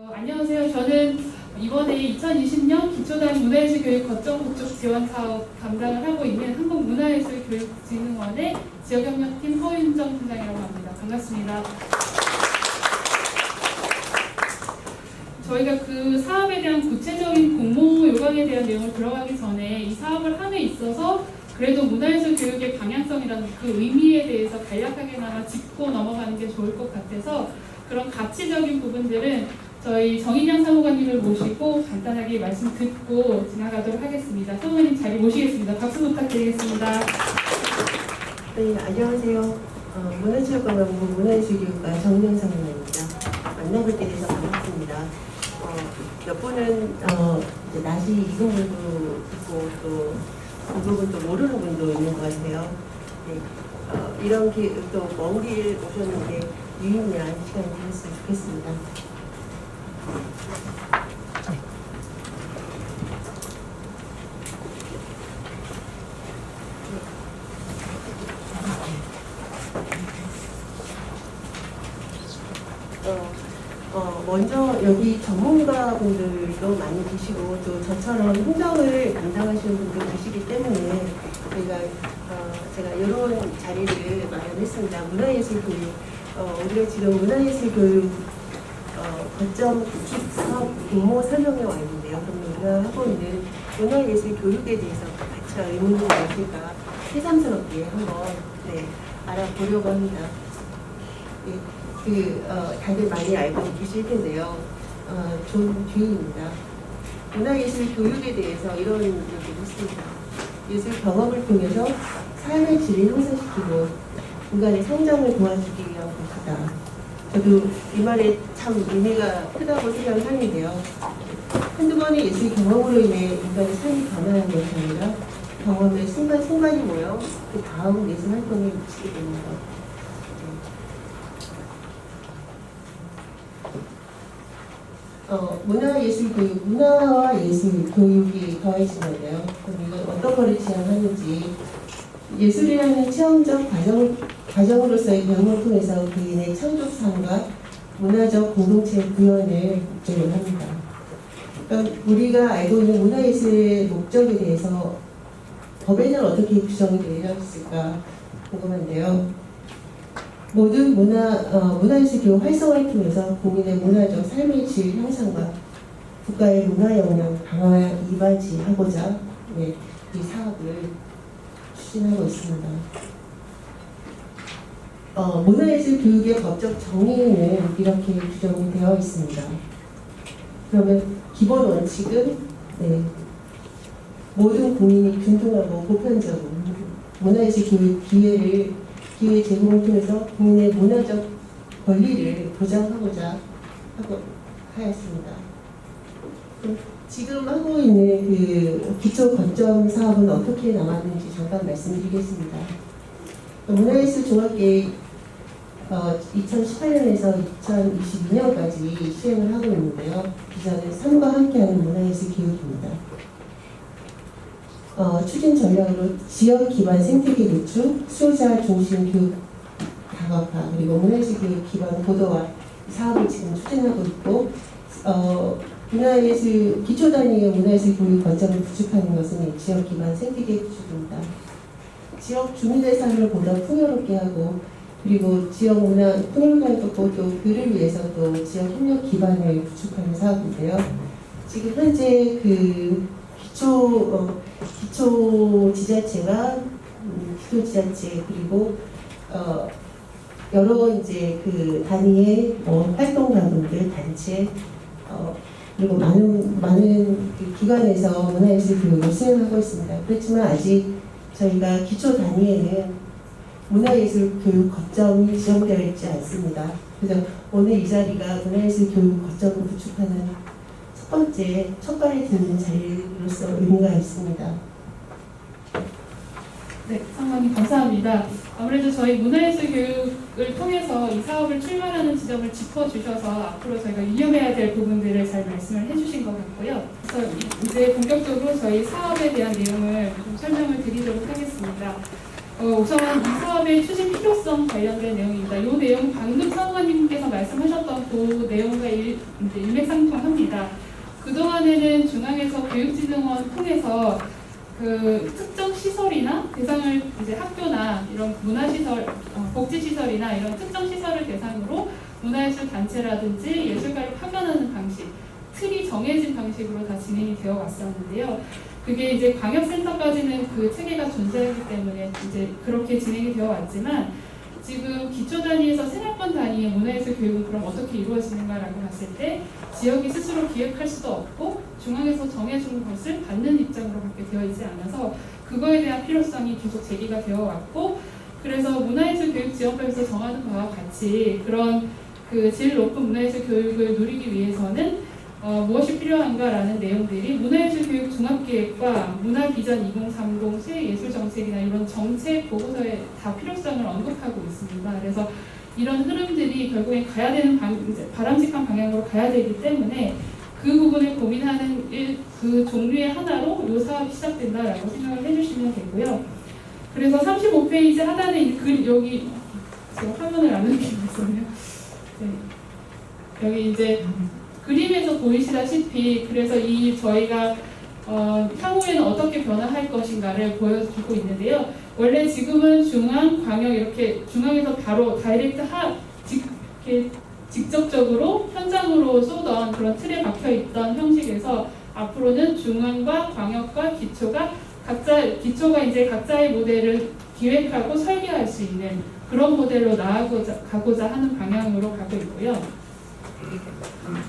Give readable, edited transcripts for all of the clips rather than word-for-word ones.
안녕하세요. 저는 이번에 2020년 기초단위 문화예술교육 거점 국적 지원 사업 담당을 하고 있는 한국문화예술교육진흥원의 지역협력팀 허윤정 팀장이라고 합니다. 반갑습니다. 저희가 그 사업에 대한 구체적인 공모 요강에 대한 내용을 들어가기 전에 이 사업을 함에 있어서 그래도 문화예술 교육의 방향성이라는 그 의미에 대해서 간략하게나마 짚고 넘어가는 게 좋을 것 같아서 그런 가치적인 부분들은 저희 정인양 사무관님을 모시고 간단하게 말씀 듣고 지나가도록 하겠습니다. 사무관님 자리 모시겠습니다. 박수 부탁드리겠습니다. 네, 안녕하세요. 문화체육관광부 문화예술교육과 정인양 사무관입니다. 만나볼 때 돼서 반갑습니다. 몇 분은 이제 낯이 익은 분도 있고 또 대부분 또 모르는 분도 있는 것 같아요. 네, 이런 또 먼 길 오셨는데 유의미한 시간이 되었으면 좋겠습니다. 먼저 여기 전문가분들도 많이 계시고 또 저처럼 행정을 담당하시는 분도 계시기 때문에 제가 이런 자리를 마련했습니다. 문화예술교육, 우리가 지금 문화예술교육 거점 구축 사업 공모 설명회 와 있는데요. 그럼 우리가 하고 있는 문화예술교육에 대해서 같이 의문이 무엇일까 새삼스럽게 한번 알아보려고 합니다. 다들 많이 알고 계실 텐데요. 존 듀입니다. 문화예술 교육에 대해서 이런 얘기를 했습니다. 예술 경험을 통해서 삶의 질을 향상시키고 인간의 성장을 도와주기 위한 것이다. 저도 이 말에 참 의미가 크다고 생각을 하는데요. 한두 번의 예술 경험으로 인해 인간의 삶이 변화하는 것이 아니라 경험의 순간순간이 모여 그 다음 예술 활동에 미치게 되는 것. 문화예술교육, 문화와 예술 교육이 더해진 건데요. 그럼 이건 어떤 거를 지향하는지 예술이라는 체험적 과정으로서의 경험을 통해서 개인의 창조성과 문화적 공동체 구현을 목적으로 합니다. 그러니까 우리가 알고 있는 문화예술의 목적에 대해서 법에는 어떻게 규정이 되어 있을까 궁금한데요. 모든 문화예술 교육 활성화를 통해서 국민의 문화적 삶의 질 향상과 국가의 문화 역량 강화에 이바지하고자 이 사업을 추진하고 있습니다. 문화예술 교육의 법적 정의는 이렇게 규정이 되어 있습니다. 그러면 기본 원칙은 모든 국민이 균등하고 보편적으로 문화예술 교육 기회 제공을 통해서 국민의 문화적 권리를 보장하고자 하였습니다. 지금 하고 있는 그 기초 거점 사업은 어떻게 나왔는지 잠깐 말씀드리겠습니다. 문화예술 종합계획 2018년에서 2022년까지 시행을 하고 있는데요. 비전은 삶과 함께하는 문화예술 교육입니다. 추진 전략으로 지역 기반 생태계 구축, 수요자 중심 교육 다각화, 그리고 문화예술 교육 기반 고도화 사업을 지금 추진하고 있고, 문화예술 기초 단위의 문화예술 교육 거점을 구축하는 것은 지역 기반 생태계 구축입니다. 지역 주민의 삶을 보다 풍요롭게 하고, 그리고 지역 문화 풍요를 또 그를 위해서 또 지역 협력 기반을 구축하는 사업인데요. 지금 현재 그 기초 지자체가 기초 지자체 그리고 여러 이제 그 단위의 활동가분들 단체 그리고 많은 그 기관에서 문화예술 교육을 수행하고 있습니다. 그렇지만 아직 저희가 기초 단위에는 문화예술 교육 거점이 지정되어 있지 않습니다. 그래서 오늘 이 자리가 문화예술 교육 거점을 구축하는 첫 발에 드는 자리로서 의미가 있습니다. 네, 상관님 감사합니다. 아무래도 저희 문화예술 교육을 통해서 이 사업을 출발하는 지점을 짚어주셔서 앞으로 저희가 유념해야 될 부분들을 잘 말씀을 해주신 것 같고요. 그래서 이제 본격적으로 저희 사업에 대한 내용을 좀 설명을 드리도록 하겠습니다. 우선 이 사업의 추진 필요성 관련된 내용입니다. 이 내용 방금 사무관님께서 말씀하셨던 그 내용과 이제 일맥상통합니다. 그동안에는 중앙에서 교육진흥원 통해서 그 특정 시설이나 대상을 이제 학교나 이런 문화시설, 복지시설이나 이런 특정 시설을 대상으로 문화예술 단체라든지 예술가를 파견하는 방식, 틀이 정해진 방식으로 다 진행이 되어 왔었는데요. 그게 이제 광역센터까지는 그 체계가 존재하기 때문에 이제 그렇게 진행이 되어 왔지만 지금 기초 단위에서 생활권 단위의 문화예술 교육은 그럼 어떻게 이루어지는가라고 봤을 때 지역이 스스로 기획할 수도 없고 중앙에서 정해준 것을 받는 입장으로밖에 되어 있지 않아서 그거에 대한 필요성이 계속 제기가 되어 왔고 그래서 문화예술 교육 지원법에서 정하는 바와 같이 그런 그 질 높은 문화예술 교육을 누리기 위해서는 무엇이 필요한가라는 내용들이 문화예술 교육 종합계획과 문화비전 2030 시예술정책이나 이런 정책 보고서에 다 필요성을 언급하고 있습니다. 그래서 이런 흐름들이 결국엔 가야 되는 바람직한 방향으로 가야 되기 때문에 그 부분을 고민하는 그 종류의 하나로 이 사업이 시작된다라고 생각을 해주시면 되고요. 그래서 35페이지 하단에 여기 제가 화면을 안 옮기고 있었네요. 네. 여기 이제 그림에서 보이시다시피 그래서 저희가 향후에는 어떻게 변화할 것인가를 보여주고 있는데요. 원래 지금은 중앙, 광역 이렇게 중앙에서 바로 다이렉트 이렇게 직접적으로 현장으로 쏘던 그런 틀에 박혀 있던 형식에서 앞으로는 중앙과 광역과 기초가 이제 각자의 모델을 기획하고 설계할 수 있는 그런 모델로 가고자 하는 방향으로 가고 있고요.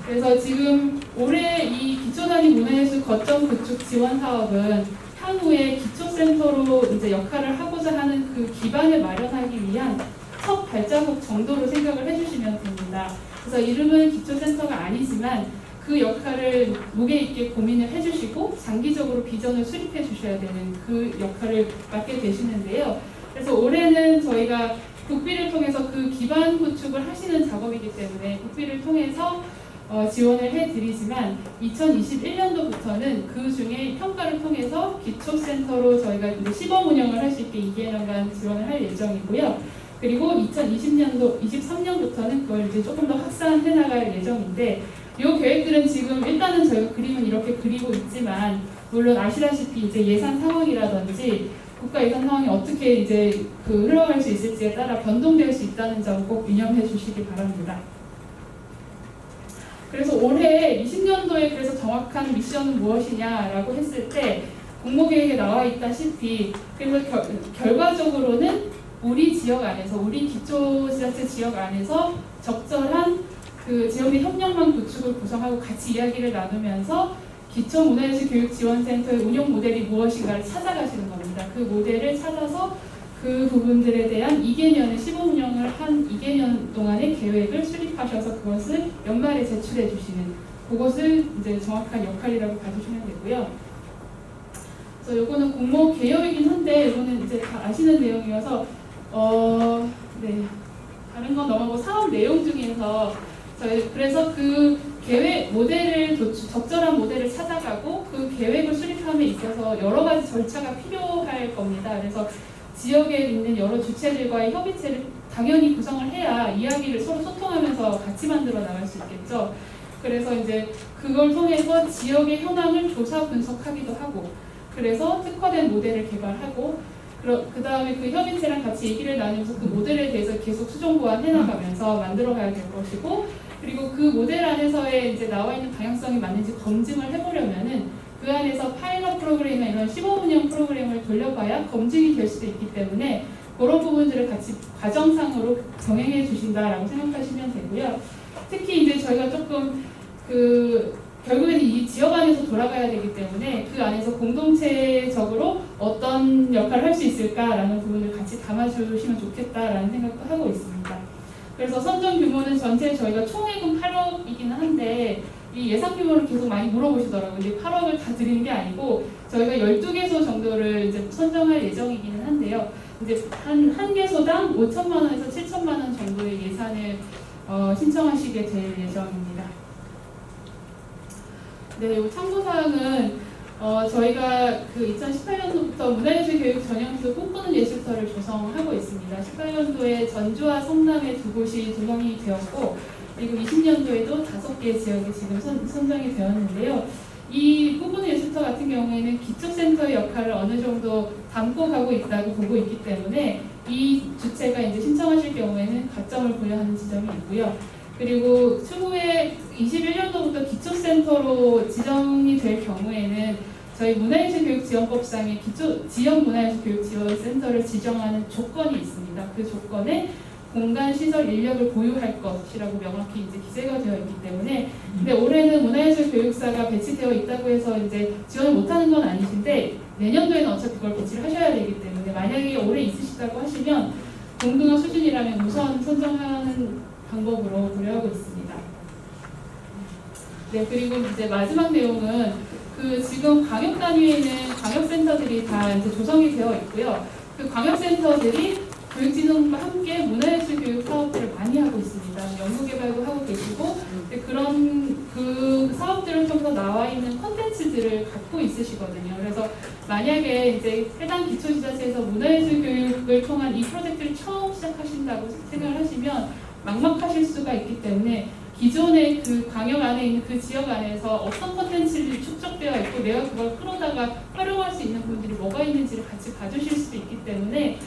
그래서 지금 올해 이 기초단위 문화예술 거점 구축 지원 사업은 향후에 기초센터로 이제 역할을 하고자 하는 그 기반을 마련하기 위한 첫 발자국 정도로 생각을 해주시면 됩니다. 그래서 이름은 기초센터가 아니지만 그 역할을 무게 있게 고민을 해주시고 장기적으로 비전을 수립해 주셔야 되는 그 역할을 맡게 되시는데요. 그래서 올해는 저희가 국비를 통해서 그 기반 구축을 하시는 작업이기 때문에 국비를 통해서 지원을 해드리지만 2021년도부터는 그 중에 평가를 통해서 기초센터로 저희가 이제 시범 운영을 할 수 있게 2개년간 지원을 할 예정이고요. 그리고 23년부터는 그걸 이제 조금 더 확산해 나갈 예정인데 이 계획들은 지금 일단은 저희가 그림은 이렇게 그리고 있지만 물론 아시다시피 이제 예산 상황이라든지 국가 예산 상황이 어떻게 이제 흘러갈 수 있을지에 따라 변동될 수 있다는 점 꼭 유념해 주시기 바랍니다. 그래서 올해 20년도에 그래서 정확한 미션은 무엇이냐라고 했을 때 공모계획에 나와 있다시피 그래서 결과적으로는 우리 지역 안에서 우리 기초지자체 지역 안에서 적절한 그 지역의 협력망 구축을 구성하고 같이 이야기를 나누면서 기초문화예술교육지원센터의 운영 모델이 무엇인가를 찾아가시는 겁니다. 그 모델을 찾아서 그 부분들에 대한 2개년의 시범 운영을 한 2개년 동안의 계획을 수립하셔서 그것을 연말에 제출해 주시는 그것을 이제 정확한 역할이라고 봐주시면 되고요. 그래서 이거는 공모 개요이긴 한데 이거는 이제 다 아시는 내용이어서 네 다른 건 넘어가고 사업 내용 중에서 그래서 그 계획 모델을 적절한 모델을 찾아가고 그 계획을 수립함에 있어서 여러 가지 절차가 필요할 겁니다. 그래서 지역에 있는 여러 주체들과의 협의체를 당연히 구성을 해야 이야기를 서로 소통하면서 같이 만들어 나갈 수 있겠죠. 그래서 이제 그걸 통해서 지역의 현황을 조사 분석하기도 하고 그래서 특화된 모델을 개발하고 그 다음에 그 협의체랑 같이 얘기를 나누면서 그 모델에 대해서 계속 수정 보완해 나가면서 만들어 가야 될 것이고 그리고 그 모델 안에서의 이제 나와 있는 방향성이 맞는지 검증을 해보려면은 그 안에서 파일럿 프로그램이나 이런 시범 운영 프로그램을 돌려봐야 검증이 될 수도 있기 때문에 그런 부분들을 같이 과정상으로 병행해 주신다라고 생각하시면 되고요. 특히 이제 저희가 조금 결국에는 이 지역 안에서 돌아가야 되기 때문에 그 안에서 공동체적으로 어떤 역할을 할 수 있을까라는 부분을 같이 담아주시면 좋겠다라는 생각도 하고 있습니다. 그래서 선정 규모는 전체 저희가 총액은 8억이기는 한데 이 예산 규모를 계속 많이 물어보시더라고요. 근데 8억을 다 드리는 게 아니고 저희가 12개소 정도를 이제 선정할 예정이기는 한데요. 이제 한 개소당 5천만 원에서 7천만 원 정도의 예산을 신청하시게 될 예정입니다. 네, 이 참고사항은 저희가 그 2018년도부터 문화예술교육 전형수 꿈꾸는 예술터를 조성하고 있습니다. 18년도에 전주와 성남에 2곳이 조성이 되었고, 그리고 20년도에도 5개 지역이 지금 선정이 되었는데요. 이 꿈꾸는 예술터 같은 경우에는 기초센터의 역할을 어느 정도 담고 가고 있다고 보고 있기 때문에 이 주체가 이제 신청하실 경우에는 가점을 부여하는 지점이 있고요. 그리고 추후에 21년도부터 기초센터로 지정이 될 경우에는 저희 문화예술교육지원법상의 지역문화예술교육지원센터를 지정하는 조건이 있습니다. 그 조건에 공간, 시설, 인력을 보유할 것이라고 명확히 이제 기재가 되어 있기 때문에, 근데 올해는 문화예술교육사가 배치되어 있다고 해서 이제 지원을 못하는 건 아니신데 내년도에는 어차피 그걸 배치를 하셔야 되기 때문에 만약에 올해 있으시다고 하시면 동등한 수준이라면 우선 선정하는 방법으로 고려하고 있습니다. 네, 그리고 이제 마지막 내용은 그 지금 광역 단위에 있는 광역센터들이 다 이제 조성이 되어 있고요. 그 광역센터들이 교육진흥과 함께 문화예술교육 사업들을 많이 하고 있습니다. 연구개발도 하고 계시고, 그런 그 사업들을 통해서 나와 있는 콘텐츠들을 갖고 있으시거든요. 그래서 만약에 이제 해당 기초지자체에서 문화예술교육을 통한 이 프로젝트를 처음 시작하신다고 생각을 하시면 막막하실 수가 있기 때문에 기존의 그 광역 안에 있는 그 지역 안에서 어떤 콘텐츠들이 축적되어 있고 내가 그걸 끌어다가 활용할 수 있는 부분들이 뭐가 있는지를 같이 봐주실 수도 있기 때문에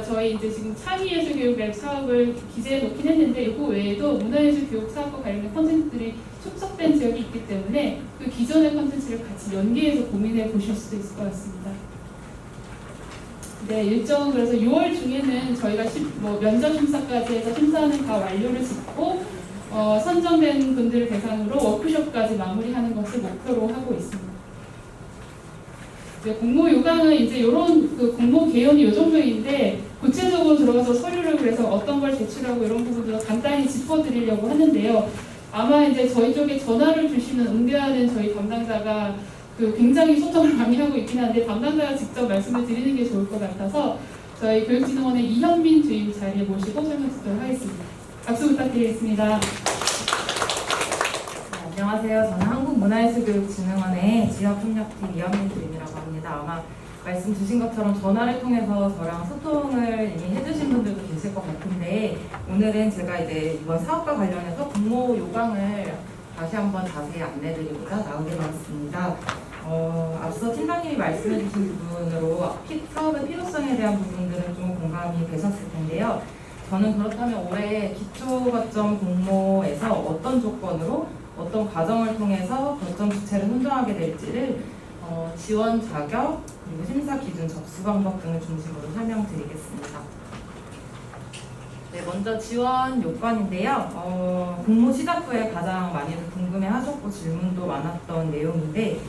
저희 이제 지금 창의예술교육앱 사업을 기재해 놓긴 했는데 이거 외에도 문화예술교육 사업과 관련된 콘텐츠들이 축적된 지역이 있기 때문에 그 기존의 콘텐츠를 같이 연계해서 고민해 보실 수도 있을 것 같습니다. 네, 일정은 그래서 6월 중에는 저희가 면접 심사까지 해서 심사는 다 완료를 짓고 선정된 분들을 대상으로 워크숍까지 마무리하는 것을 목표로 하고 있습니다. 공모 요강은 이제 이런 그 공모 개요는 이 정도인데 구체적으로 들어가서 서류를 그래서 어떤 걸 제출하고 이런 부분들도 간단히 짚어드리려고 하는데요. 아마 이제 저희 쪽에 전화를 주시는 응대하는 저희 담당자가 그 굉장히 소통을 많이 하고 있긴 한데 담당자가 직접 말씀을 드리는 게 좋을 것 같아서 저희 교육진흥원의 이현민 주임 자리에 모시고 설명 듣도록 하겠습니다. 박수 부탁드리겠습니다. 안녕하세요. 저는 한국문화예술교육진흥원의 지역협력팀 이현민 주임이라고 합니다. 아마 말씀 주신 것처럼 전화를 통해서 저랑 소통을 이미 해주신 분들도 계실 것 같은데 오늘은 제가 이제 이번 사업과 관련해서 공모 요강을 다시 한번 자세히 안내드리고자 나오게 되었습니다. 앞서 팀장님이 말씀해주신 부분으로 사업의 필요성에 대한 부분들은 좀 공감이 되셨을 텐데요. 저는 그렇다면 올해 기초거점 공모에서 어떤 조건으로 어떤 과정을 통해서 거점 주체를 선정하게 될지를 지원 자격, 그리고 심사 기준, 접수 방법 등을 중심으로 설명드리겠습니다. 네, 먼저 지원 요건인데요. 공모 시작 후에 가장 많이들 궁금해하셨고 질문도 많았던 내용인데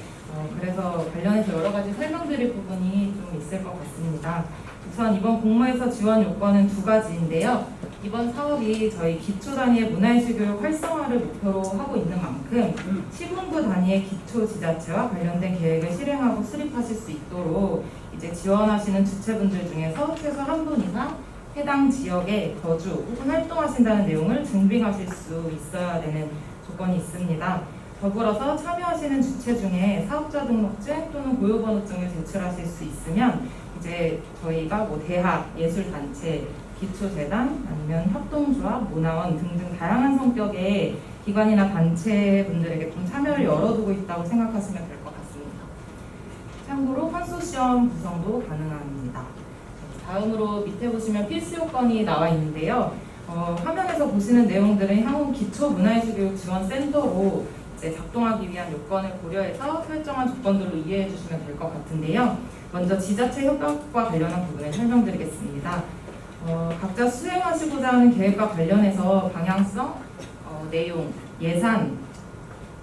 그래서 관련해서 여러 가지 설명드릴 부분이 좀 있을 것 같습니다. 우선 이번 공모에서 지원 요건은 2가지인데요. 이번 사업이 저희 기초 단위의 문화예술교육 활성화를 목표로 하고 있는 만큼 시군구 단위의 기초 지자체와 관련된 계획을 실행하고 수립하실 수 있도록 이제 지원하시는 주체분들 중에서 최소 한 분 이상 해당 지역에 거주 혹은 활동하신다는 내용을 증빙하실 수 있어야 되는 조건이 있습니다. 더불어서 참여하시는 주체 중에 사업자 등록증 또는 고유번호증을 제출하실 수 있으면 이제 저희가 대학, 예술단체, 기초재단, 아니면 협동조합, 문화원 등등 다양한 성격의 기관이나 단체분들에게 좀 참여를 열어두고 있다고 생각하시면 될 것 같습니다. 참고로 컨소시엄 구성도 가능합니다. 다음으로 밑에 보시면 필수 요건이 나와 있는데요. 화면에서 보시는 내용들은 향후 기초문화예술교육지원센터로 이제 작동하기 위한 요건을 고려해서 설정한 조건들로 이해해 주시면 될 것 같은데요. 먼저 지자체 협력과 관련한 부분을 설명드리겠습니다. 각자 수행하시고자 하는 계획과 관련해서 방향성, 내용, 예산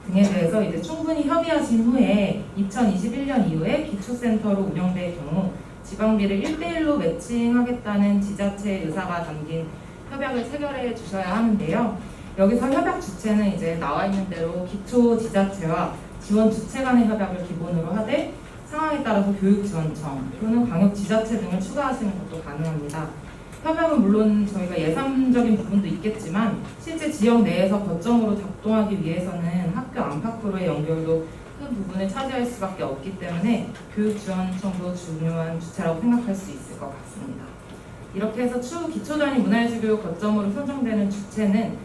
등에 대해서 이제 충분히 협의하신 후에 2021년 이후에 기초센터로 운영될 경우 지방비를 1:1로 매칭하겠다는 지자체의 의사가 담긴 협약을 체결해 주셔야 하는데요. 여기서 협약 주체는 이제 나와 있는 대로 기초 지자체와 지원 주체 간의 협약을 기본으로 하되 상황에 따라서 교육지원청 또는 광역지자체 등을 추가하시는 것도 가능합니다. 협약은 물론 저희가 예산적인 부분도 있겠지만 실제 지역 내에서 거점으로 작동하기 위해서는 학교 안팎으로의 연결도 큰 부분을 차지할 수밖에 없기 때문에 교육지원청도 중요한 주체라고 생각할 수 있을 것 같습니다. 이렇게 해서 추후 기초단위 문화예술교육 거점으로 선정되는 주체는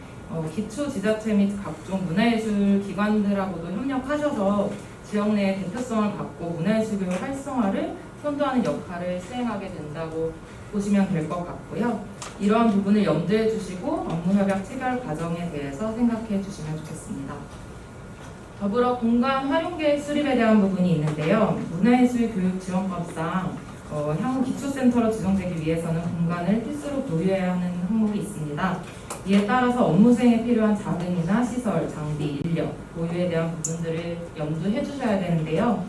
기초 지자체 및 각종 문화예술 기관들하고도 협력하셔서 지역 내의 대표성을 갖고 문화예술교육 활성화를 선도하는 역할을 수행하게 된다고 보시면 될 것 같고요. 이러한 부분을 염두에 주시고 업무협약 체결 과정에 대해서 생각해 주시면 좋겠습니다. 더불어 공간 활용계획 수립에 대한 부분이 있는데요. 문화예술교육지원법상 향후 기초센터로 지정되기 위해서는 공간을 필수로 보유해야 하는 항목이 있습니다. 이에 따라서 업무 수행에 필요한 자금이나 시설, 장비, 인력, 보유에 대한 부분들을 염두해 주셔야 되는데요.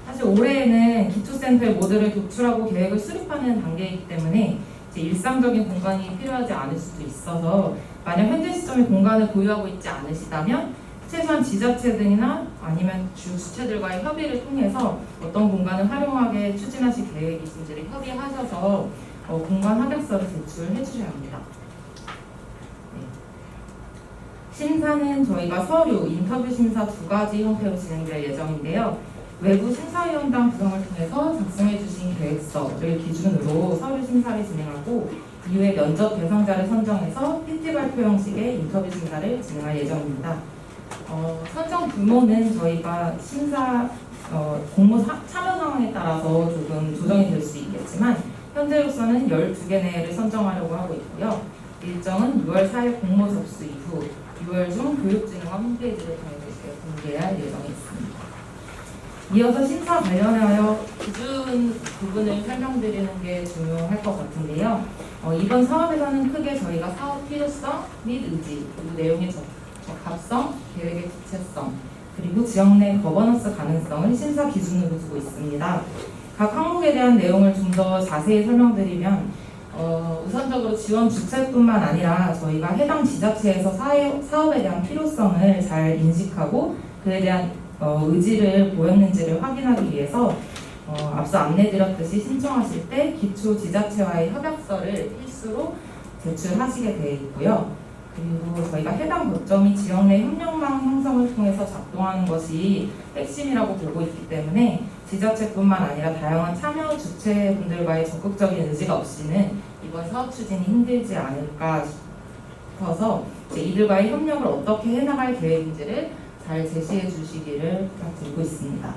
사실 올해에는 기초센터의 모델을 도출하고 계획을 수립하는 단계이기 때문에 이제 일상적인 공간이 필요하지 않을 수도 있어서 만약 현재 시점에 공간을 보유하고 있지 않으시다면 최소한 지자체 등이나 아니면 주 주체들과의 협의를 통해서 어떤 공간을 활용하게 추진하실 계획이신지를 협의하셔서 공간 합약서를 제출해 주셔야 합니다. 네. 심사는 저희가 서류, 인터뷰 심사 두 가지 형태로 진행될 예정인데요. 외부 심사위원단 구성을 통해서 작성해 주신 계획서를 기준으로 서류 심사를 진행하고 이후에 면접 대상자를 선정해서 PT 발표 형식의 인터뷰 심사를 진행할 예정입니다. 선정 규모는 저희가 심사 공모 참여 상황에 따라서 조금 조정이 될 수 있겠지만 현재로서는 12개 내를 선정하려고 하고 있고요. 일정은 6월 4일 공모 접수 이후 6월 중 교육진흥원 홈페이지를 통해서 공개할 예정이 있습니다. 이어서 심사 관련하여 기준 부분을 설명드리는 게 중요할 것 같은데요. 이번 사업에서는 크게 저희가 사업 필요성 및 의지, 그리고 내용의 적합성, 계획의 구체성, 그리고 지역 내 거버넌스 가능성을 심사 기준으로 두고 있습니다. 각 항목에 대한 내용을 좀 더 자세히 설명드리면 우선적으로 지원 주체뿐만 아니라 저희가 해당 지자체에서 사업에 대한 필요성을 잘 인식하고 그에 대한 의지를 보였는지를 확인하기 위해서 앞서 안내드렸듯이 신청하실 때 기초 지자체와의 협약서를 필수로 제출하시게 되어 있고요. 그리고 저희가 해당 거점이 지역 내 협력망 형성을 통해서 작동하는 것이 핵심이라고 보고 있기 때문에 지자체뿐만 아니라 다양한 참여 주체분들과의 적극적인 의지가 없이는 이번 사업 추진이 힘들지 않을까 싶어서 이들과의 협력을 어떻게 해나갈 계획인지를 잘 제시해 주시기를 부탁드리고 있습니다.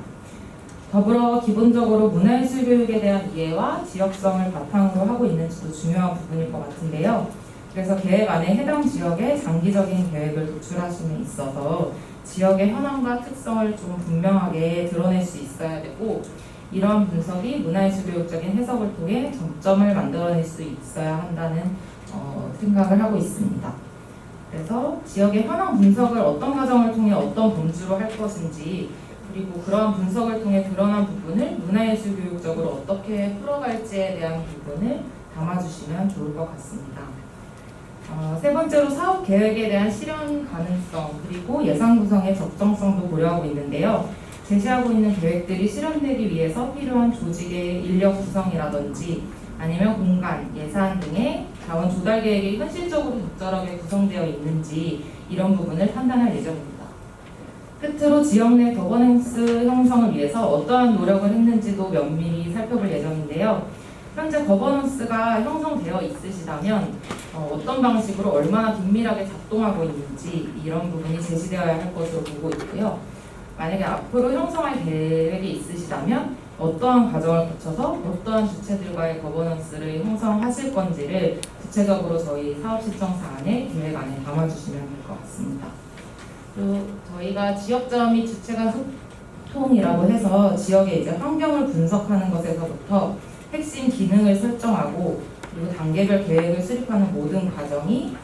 더불어 기본적으로 문화예술 교육에 대한 이해와 지역성을 바탕으로 하고 있는지도 중요한 부분일 것 같은데요. 그래서 계획 안에 해당 지역의 장기적인 계획을 도출하심에 있어서 지역의 현황과 특성을 좀 분명하게 드러낼 수 있어야 되고 이러한 분석이 문화예술교육적인 해석을 통해 점점을 만들어낼 수 있어야 한다는 생각을 하고 있습니다. 그래서 지역의 현황 분석을 어떤 과정을 통해 어떤 범주로 할 것인지 그리고 그러한 분석을 통해 드러난 부분을 문화예술교육적으로 어떻게 풀어갈지에 대한 부분을 담아주시면 좋을 것 같습니다. 세 번째로 사업 계획에 대한 실현 가능성 그리고 예산 구성의 적정성도 고려하고 있는데요. 제시하고 있는 계획들이 실현되기 위해서 필요한 조직의 인력 구성이라든지 아니면 공간, 예산 등의 자원 조달 계획이 현실적으로 적절하게 구성되어 있는지 이런 부분을 판단할 예정입니다. 끝으로 지역 내 거버넌스 형성을 위해서 어떠한 노력을 했는지도 면밀히 살펴볼 예정인데요. 현재 거버넌스가 형성되어 있으시다면 어떤 방식으로 얼마나 긴밀하게 작동하고 있는지 이런 부분이 제시되어야 할 것으로 보고 있고요. 만약에 앞으로 형성할 계획이 있으시다면 어떠한 과정을 거쳐서 어떠한 주체들과의 거버넌스를 형성하실 건지를 구체적으로 저희 사업 신청 사안의 계획 안에 담아주시면 될 것 같습니다. 그리고 저희가 지역자 및 주체간 소통이라고 해서 지역의 이제 환경을 분석하는 것에서부터 핵심 기능을 설정하고 그리고 단계별 계획을 수립하는 모든 과정이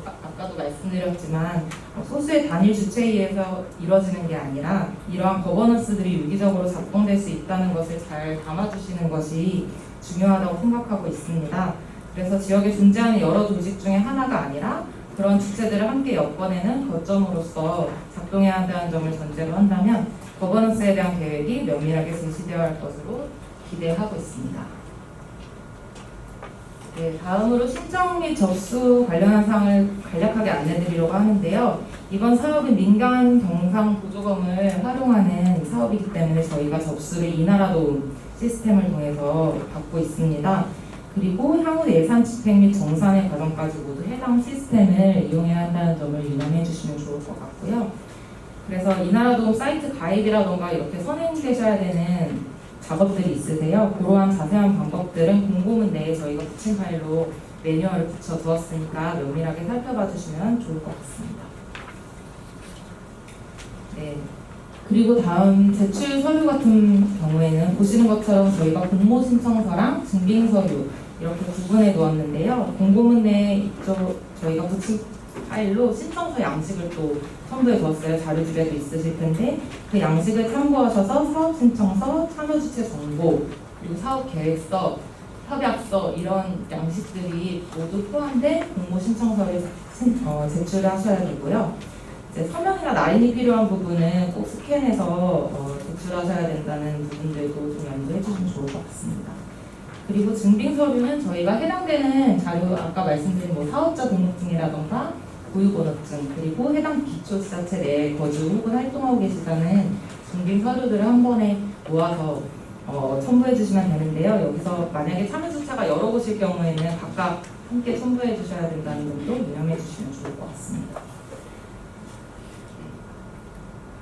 아까도 말씀드렸지만 소수의 단일 주체에 의해서 이루어지는 게 아니라 이러한 거버넌스들이 유기적으로 작동될 수 있다는 것을 잘 담아주시는 것이 중요하다고 생각하고 있습니다. 그래서 지역에 존재하는 여러 조직 중에 하나가 아니라 그런 주체들을 함께 엮어내는 거점으로서 작동해야 한다는 점을 전제로 한다면 거버넌스에 대한 계획이 면밀하게 제시되어야 할 것으로 기대하고 있습니다. 네, 다음으로 신청 및 접수 관련한 사항을 간략하게 안내드리려고 하는데요. 이번 사업은 민간 경상 보조금을 활용하는 사업이기 때문에 저희가 접수를 이나라도움 시스템을 통해서 받고 있습니다. 그리고 향후 예산 집행 및 정산의 과정까지 모두 해당 시스템을 이용해야 한다는 점을 유념해 주시면 좋을 것 같고요. 그래서 이나라도움 사이트 가입이라던가 이렇게 선행되셔야 되는 작업들이 있으세요. 그러한 자세한 방법들은 공고문 내에 저희가 붙인 파일로 매뉴얼을 붙여 두었으니까 면밀하게 살펴봐 주시면 좋을 것 같습니다. 네. 그리고 다음 제출 서류 같은 경우에는 보시는 것처럼 저희가 공모 신청서랑 증빙 서류 이렇게 구분해 두었는데요. 공고문 내에 이쪽 저희가 붙인 파일로 신청서 양식을 또 첨부해 두었어요. 자료집에도 있으실 텐데 그 양식을 참고하셔서 사업 신청서, 참여 주체 정보, 그리고 사업 계획서, 협약서 이런 양식들이 모두 포함된 공모 신청서를 제출을 하셔야 되고요. 이제 서명이나 나인이 필요한 부분은 꼭 스캔해서 제출하셔야 된다는 부분들도 좀 염두해 주시면 좋을 것 같습니다. 그리고 증빙 서류는 저희가 해당되는 자료 아까 말씀드린 뭐 사업자 등록증이라던가 고유번호증 그리고 해당 기초지자체 내에 거주 혹은 활동하고 계시다는 증빙 서류들을 한 번에 모아서 첨부해 주시면 되는데요. 여기서 만약에 참여주체가 여러 곳일 경우에는 각각 함께 첨부해 주셔야 된다는 점도 유념해 주시면 좋을 것 같습니다.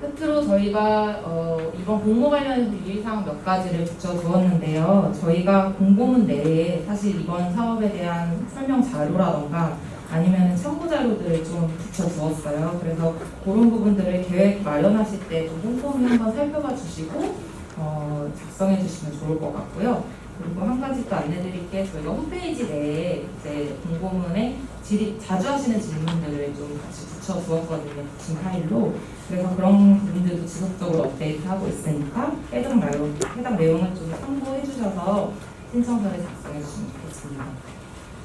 끝으로 저희가 이번 공모 관련해서 유의사항 몇 가지를 붙여두었는데요. 저희가 공고문 내에 사실 이번 사업에 대한 설명 자료라던가 아니면 참고 자료들을 좀 붙여두었어요. 그래서 그런 부분들을 계획 마련하실 때 좀 꼼꼼히 한번 살펴봐 주시고 작성해 주시면 좋을 것 같고요. 그리고 한 가지 또 안내드릴 게 저희가 홈페이지 내에 이제 공고문에 자주 하시는 질문들을 좀 같이 붙여두었거든요. 붙인 파일로. 그래서 그런 부분들도 지속적으로 업데이트하고 있으니까 해당 내용을 좀 참고해 주셔서 신청서를 작성해 주시면 좋겠습니다.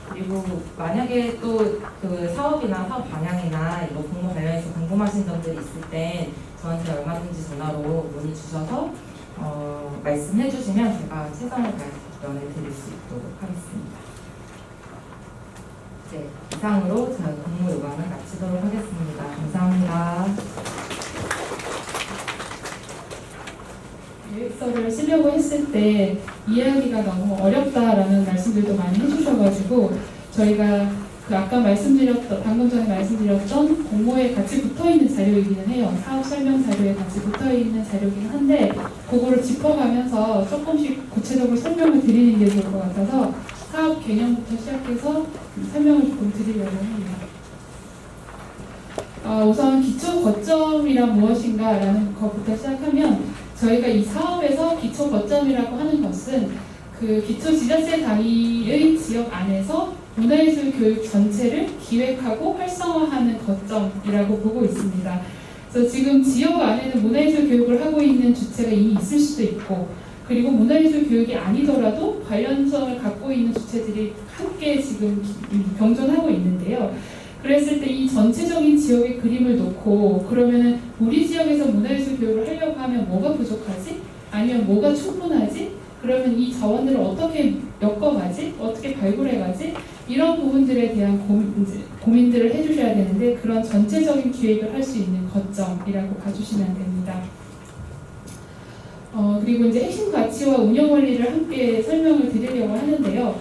그리고 만약에 또 그 사업이나 사업 방향이나 이거 공모 관련해서 궁금하신 점들이 있을 때 저한테 얼마든지 전화로 문의 주셔서 말씀해 주시면 제가 최선을 다해 답변을 드릴 수 있도록 하겠습니다. 네, 이상으로 저희 공모 요강을 마치도록 하겠습니다. 감사합니다. 계획서를 쓰려고 했을 때 이해하기가 너무 어렵다라는 말씀들도 많이 해주셔가지고 저희가 그 아까 방금 전에 말씀드렸던 공모에 같이 붙어있는 자료이기는 해요. 사업 설명 자료에 같이 붙어있는 자료이긴 한데 그거를 짚어가면서 조금씩 구체적으로 설명을 드리는 게 좋을 것 같아서 사업 개념부터 시작해서 설명을 조금 드리려고 합니다. 우선 기초 거점이란 무엇인가 라는 것부터 시작하면 저희가 이 사업에서 기초 거점이라고 하는 것은 그 기초 지자체 단위의 지역 안에서 문화예술 교육 전체를 기획하고 활성화하는 거점이라고 보고 있습니다. 그래서 지금 지역 안에는 문화예술 교육을 하고 있는 주체가 이미 있을 수도 있고 그리고 문화예술 교육이 아니더라도 관련성을 갖고 있는 주체들이 함께 지금 경존하고 있는데요. 그랬을 때 이 전체적인 지역의 그림을 놓고 그러면은 우리 지역에서 문화예술 교육을 하려고 하면 뭐가 부족하지? 아니면 뭐가 충분하지? 그러면 이 자원들을 어떻게 엮어가지? 어떻게 발굴해가지? 이런 부분들에 대한 고민들을 해주셔야 되는데 그런 전체적인 기획을 할 수 있는 거점이라고 봐주시면 됩니다. 그리고 이제 핵심 가치와 운영 원리를 함께 설명을 드리려고 하는데요.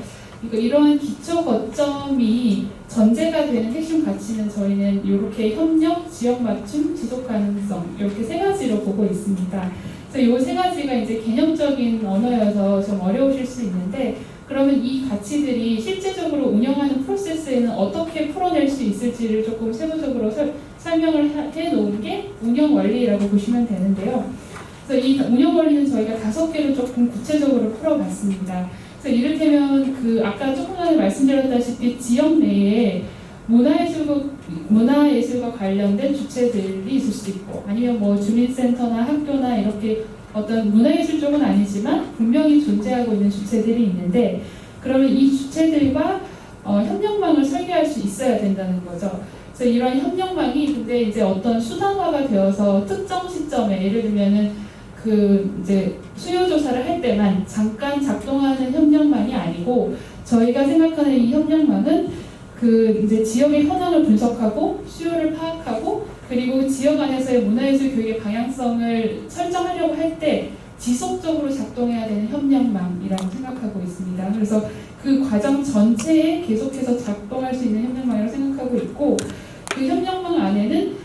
이러한 기초 거점이 전제가 되는 핵심 가치는 저희는 이렇게 협력, 지역 맞춤, 지속 가능성 이렇게 세 가지로 보고 있습니다. 그래서 이 세 가지가 이제 개념적인 언어여서 좀 어려우실 수 있는데 그러면 이 가치들이 실제적으로 운영하는 프로세스에는 어떻게 풀어낼 수 있을지를 조금 세부적으로 설명을 해놓은 게 운영 원리라고 보시면 되는데요. 그래서 이 운영 원리는 저희가 5개로 조금 구체적으로 풀어봤습니다. 그래서 이를테면 그 아까 조금 전에 말씀드렸다시피 지역 내에 문화예술과 관련된 주체들이 있을 수도 있고 아니면 뭐 주민센터나 학교나 이렇게 어떤 문화예술 쪽은 아니지만 분명히 존재하고 있는 주체들이 있는데 그러면 이 주체들과 협력망을 설계할 수 있어야 된다는 거죠. 그래서 이런 협력망이 근데 이제 어떤 수단화가 되어서 특정 시점에 예를 들면은 그 이제 수요 조사를 할 때만 잠깐 작동하는 협력망이 아니고 저희가 생각하는 이 협력망은 그 이제 지역의 현황을 분석하고 수요를 파악하고 그리고 지역 안에서의 문화예술 교육의 방향성을 설정하려고 할 때 지속적으로 작동해야 되는 협력망이라고 생각하고 있습니다. 그래서 그 과정 전체에 계속해서 작동할 수 있는 협력망이라고 생각하고 있고, 그 협력망 안에는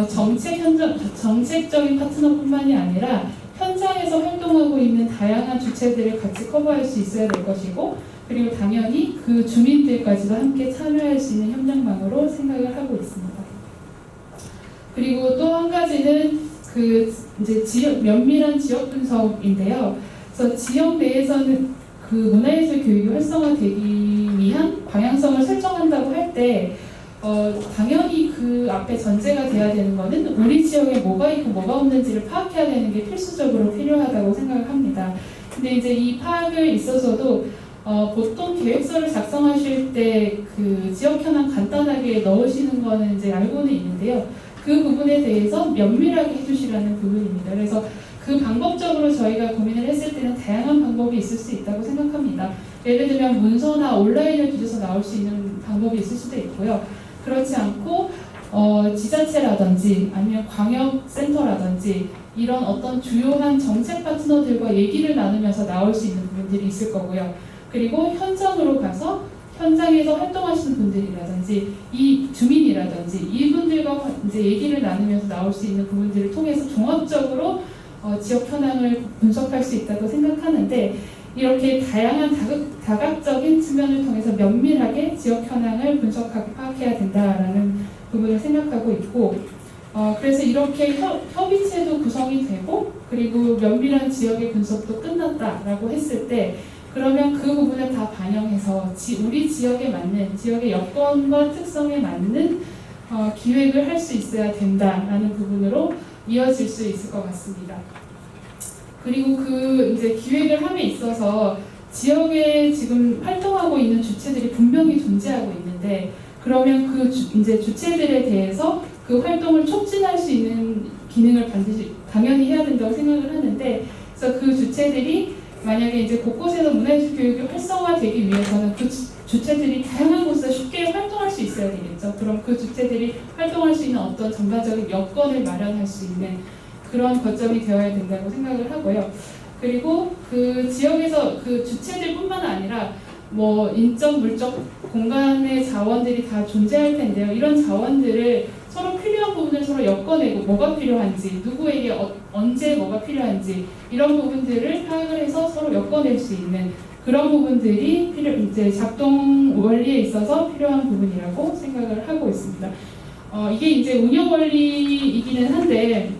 정책적인 파트너뿐만이 아니라 현장에서 활동하고 있는 다양한 주체들을 같이 커버할 수 있어야 될 것이고, 그리고 당연히 그 주민들까지도 함께 참여할 수 있는 협력망으로 생각을 하고 있습니다. 그리고 또 한 가지는 이제 면밀한 지역 분석인데요. 그래서 지역 내에서는 그 문화예술 교육이 활성화되기 위한 방향성을 설정한다고 할 때 당연히 그 앞에 전제가 돼야 되는 거는 우리 지역에 뭐가 있고 뭐가 없는지를 파악해야 되는 게 필수적으로 필요하다고 생각을 합니다. 근데 이제 이 파악을 있어서도 보통 계획서를 작성하실 때 그 지역 현황 간단하게 넣으시는 거는 이제 알고는 있는데요. 그 부분에 대해서 면밀하게 해주시라는 부분입니다. 그래서 그 방법적으로 저희가 고민을 했을 때는 다양한 방법이 있을 수 있다고 생각합니다. 예를 들면 문서나 온라인을 뒤져서 나올 수 있는 방법이 있을 수도 있고요. 그렇지 않고 지자체라든지 아니면 광역센터라든지 이런 어떤 주요한 정책 파트너들과 얘기를 나누면서 나올 수 있는 부분들이 있을 거고요. 그리고 현장으로 가서 현장에서 활동하시는 분들이라든지 이 주민이라든지 이분들과 이제 얘기를 나누면서 나올 수 있는 부분들을 통해서 종합적으로 지역 현황을 분석할 수 있다고 생각하는데, 이렇게 다양한 다각적인 측면을 통해서 면밀하게 지역 현황을 분석하고 파악해야 된다라는 부분을 생각하고 있고, 그래서 이렇게 협의체도 구성이 되고 그리고 면밀한 지역의 분석도 끝났다라고 했을 때, 그러면 그 부분을 다 반영해서 우리 지역에 맞는 지역의 여건과 특성에 맞는 기획을 할 수 있어야 된다라는 부분으로 이어질 수 있을 것 같습니다. 그리고 그 이제 기획을 함에 있어서 지역에 지금 활동하고 있는 주체들이 분명히 존재하고 있는데, 그러면 그 이제 주체들에 대해서 그 활동을 촉진할 수 있는 기능을 반드시 당연히 해야 된다고 생각을 하는데, 그래서 그 주체들이 만약에 이제 곳곳에서 문화예술 교육이 활성화되기 위해서는 그 주체들이 다양한 곳에서 쉽게 활동할 수 있어야 되겠죠. 그럼 그 주체들이 활동할 수 있는 어떤 전반적인 여건을 마련할 수 있는 그런 거점이 되어야 된다고 생각을 하고요. 그리고 그 지역에서 그 주체들뿐만 아니라 뭐 인적, 물적 공간의 자원들이 다 존재할 텐데요. 이런 자원들을 서로 필요한 부분을 서로 엮어내고 뭐가 필요한지, 누구에게 언제 뭐가 필요한지 이런 부분들을 파악을 해서 서로 엮어낼 수 있는 그런 부분들이 이제 작동 원리에 있어서 필요한 부분이라고 생각을 하고 있습니다. 이게 이제 운영 원리이기는 한데, 네.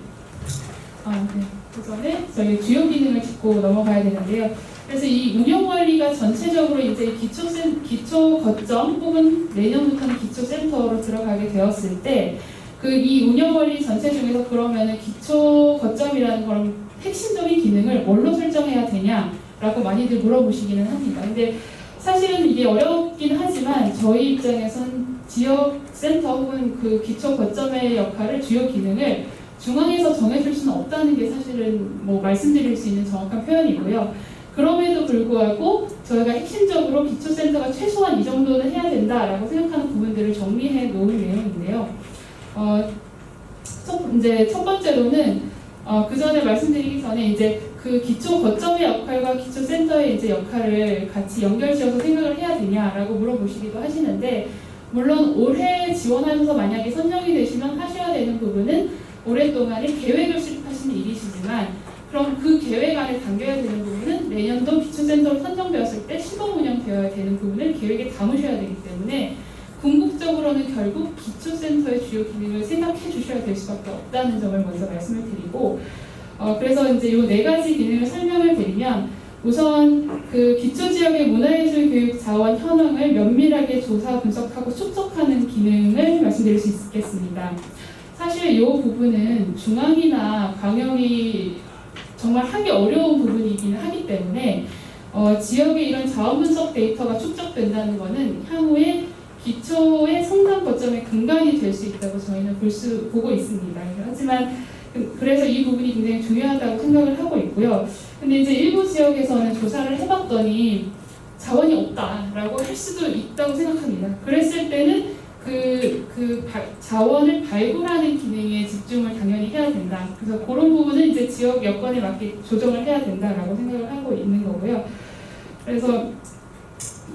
그 전에 저희 주요 기능을 짚고 넘어가야 되는데요. 그래서 이 운영 원리가 전체적으로 이제 기초 거점 혹은 내년부터는 기초 센터로 들어가게 되었을 때, 그 이 운영 원리 전체 중에서 그러면은 기초 거점이라는 그런 핵심적인 기능을 뭘로 설정해야 되냐라고 많이들 물어보시기는 합니다. 근데 사실은 이게 어렵긴 하지만 저희 입장에선 지역 센터 혹은 그 기초 거점의 역할을, 주요 기능을 중앙에서 정해줄 수는 없다는 게 사실은 뭐 말씀드릴 수 있는 정확한 표현이고요. 그럼에도 불구하고 저희가 핵심적으로 기초센터가 최소한 이 정도는 해야 된다라고 생각하는 부분들을 정리해 놓은 내용인데요. 첫 번째로는 그 전에 말씀드리기 전에 이제 그 기초 거점의 역할과 기초센터의 이제 역할을 같이 연결지어서 생각을 해야 되냐라고 물어보시기도 하시는데, 물론 올해 지원하셔서 만약에 선정이 되시면 하셔야 되는 부분은 오랫동안에 계획을 수립하시는 일이시지만, 그럼 그 계획 안에 담겨야 되는 부분은 내년도 기초센터로 선정되었을 때 시범 운영되어야 되는 부분을 계획에 담으셔야 되기 때문에 궁극적으로는 결국 기초센터의 주요 기능을 생각해 주셔야 될 수밖에 없다는 점을 먼저 말씀을 드리고, 그래서 이제 이 4가지 기능을 설명을 드리면, 우선 그 기초지역의 문화예술 교육 자원 현황을 면밀하게 조사, 분석하고 축적하는 기능을 말씀드릴 수 있겠습니다. 사실 이 부분은 중앙이나 광역이 정말 하기 어려운 부분이긴 하기 때문에 지역의 이런 자원 분석 데이터가 축적된다는 것은 향후에 기초의 성장 거점의 근간이 될 수 있다고 저희는 보고 있습니다. 하지만 그래서 이 부분이 굉장히 중요하다고 생각을 하고 있고요. 근데 이제 일부 지역에서는 조사를 해봤더니 자원이 없다라고 할 수도 있다고 생각합니다. 그랬을 때는 그 자원을 발굴하는 기능에 집중을 당연히 해야 된다. 그래서 그런 부분은 이제 지역 여건에 맞게 조정을 해야 된다라고 생각을 하고 있는 거고요. 그래서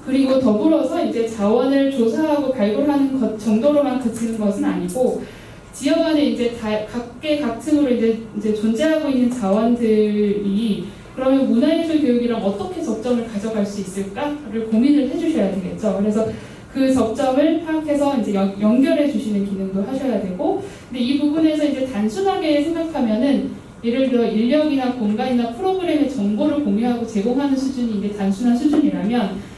그리고 더불어서 이제 자원을 조사하고 발굴하는 것 정도로만 그치는 것은 아니고 지역 안에 이제 각계 각층으로 이제 존재하고 있는 자원들이 그러면 문화예술 교육이랑 어떻게 접점을 가져갈 수 있을까를 고민을 해주셔야 되겠죠. 그래서 그 접점을 파악해서 이제 연결해 주시는 기능도 하셔야 되고, 근데 이 부분에서 이제 단순하게 생각하면은 예를 들어 인력이나 공간이나 프로그램의 정보를 공유하고 제공하는 수준이 이제 단순한 수준이라면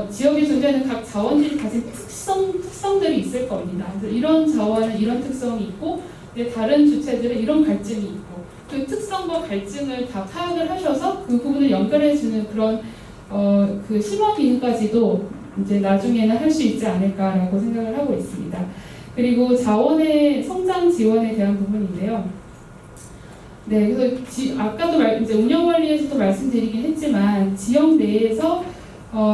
지역에 존재하는 각 자원들이 가진 특성들이 있을 겁니다. 그래서 이런 자원은 이런 특성이 있고, 다른 주체들은 이런 갈증이 있고, 그 특성과 갈증을 다 파악을 하셔서 그 부분을 연결해주는 그런 그 심화 기능까지도 이제 나중에는 할 수 있지 않을까라고 생각을 하고 있습니다. 그리고 자원의 성장 지원에 대한 부분인데요. 네, 그래서 아까도 이제 운영관리에서도 말씀드리긴 했지만 지역 내에서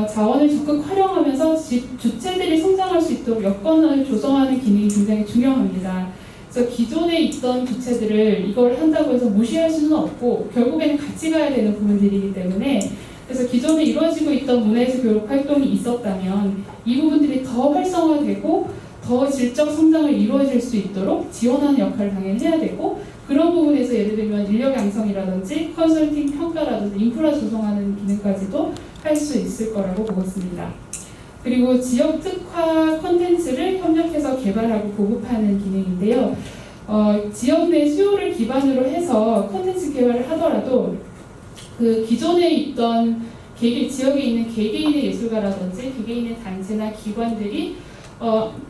자원을 적극 활용하면서 주체들이 성장할 수 있도록 여건을 조성하는 기능이 굉장히 중요합니다. 그래서 기존에 있던 주체들을 이걸 한다고 해서 무시할 수는 없고 결국에는 같이 가야 되는 부분들이기 때문에 그래서 기존에 이루어지고 있던 문화예술 교육 활동이 있었다면 이 부분들이 더 활성화되고 더 질적 성장을 이루어질 수 있도록 지원하는 역할을 당연히 해야 되고 그런 부분에서 예를 들면 인력 양성이라든지 컨설팅 평가라든지 인프라 조성하는 기능까지도 할 수 있을 거라고 보고 있습니다. 그리고 지역 특화 콘텐츠를 협력해서 개발하고 보급하는 기능인데요. 지역 내 수요를 기반으로 해서 콘텐츠 개발을 하더라도 그 기존에 있던 지역에 있는 개개인의 예술가라든지 개개인의 단체나 기관들이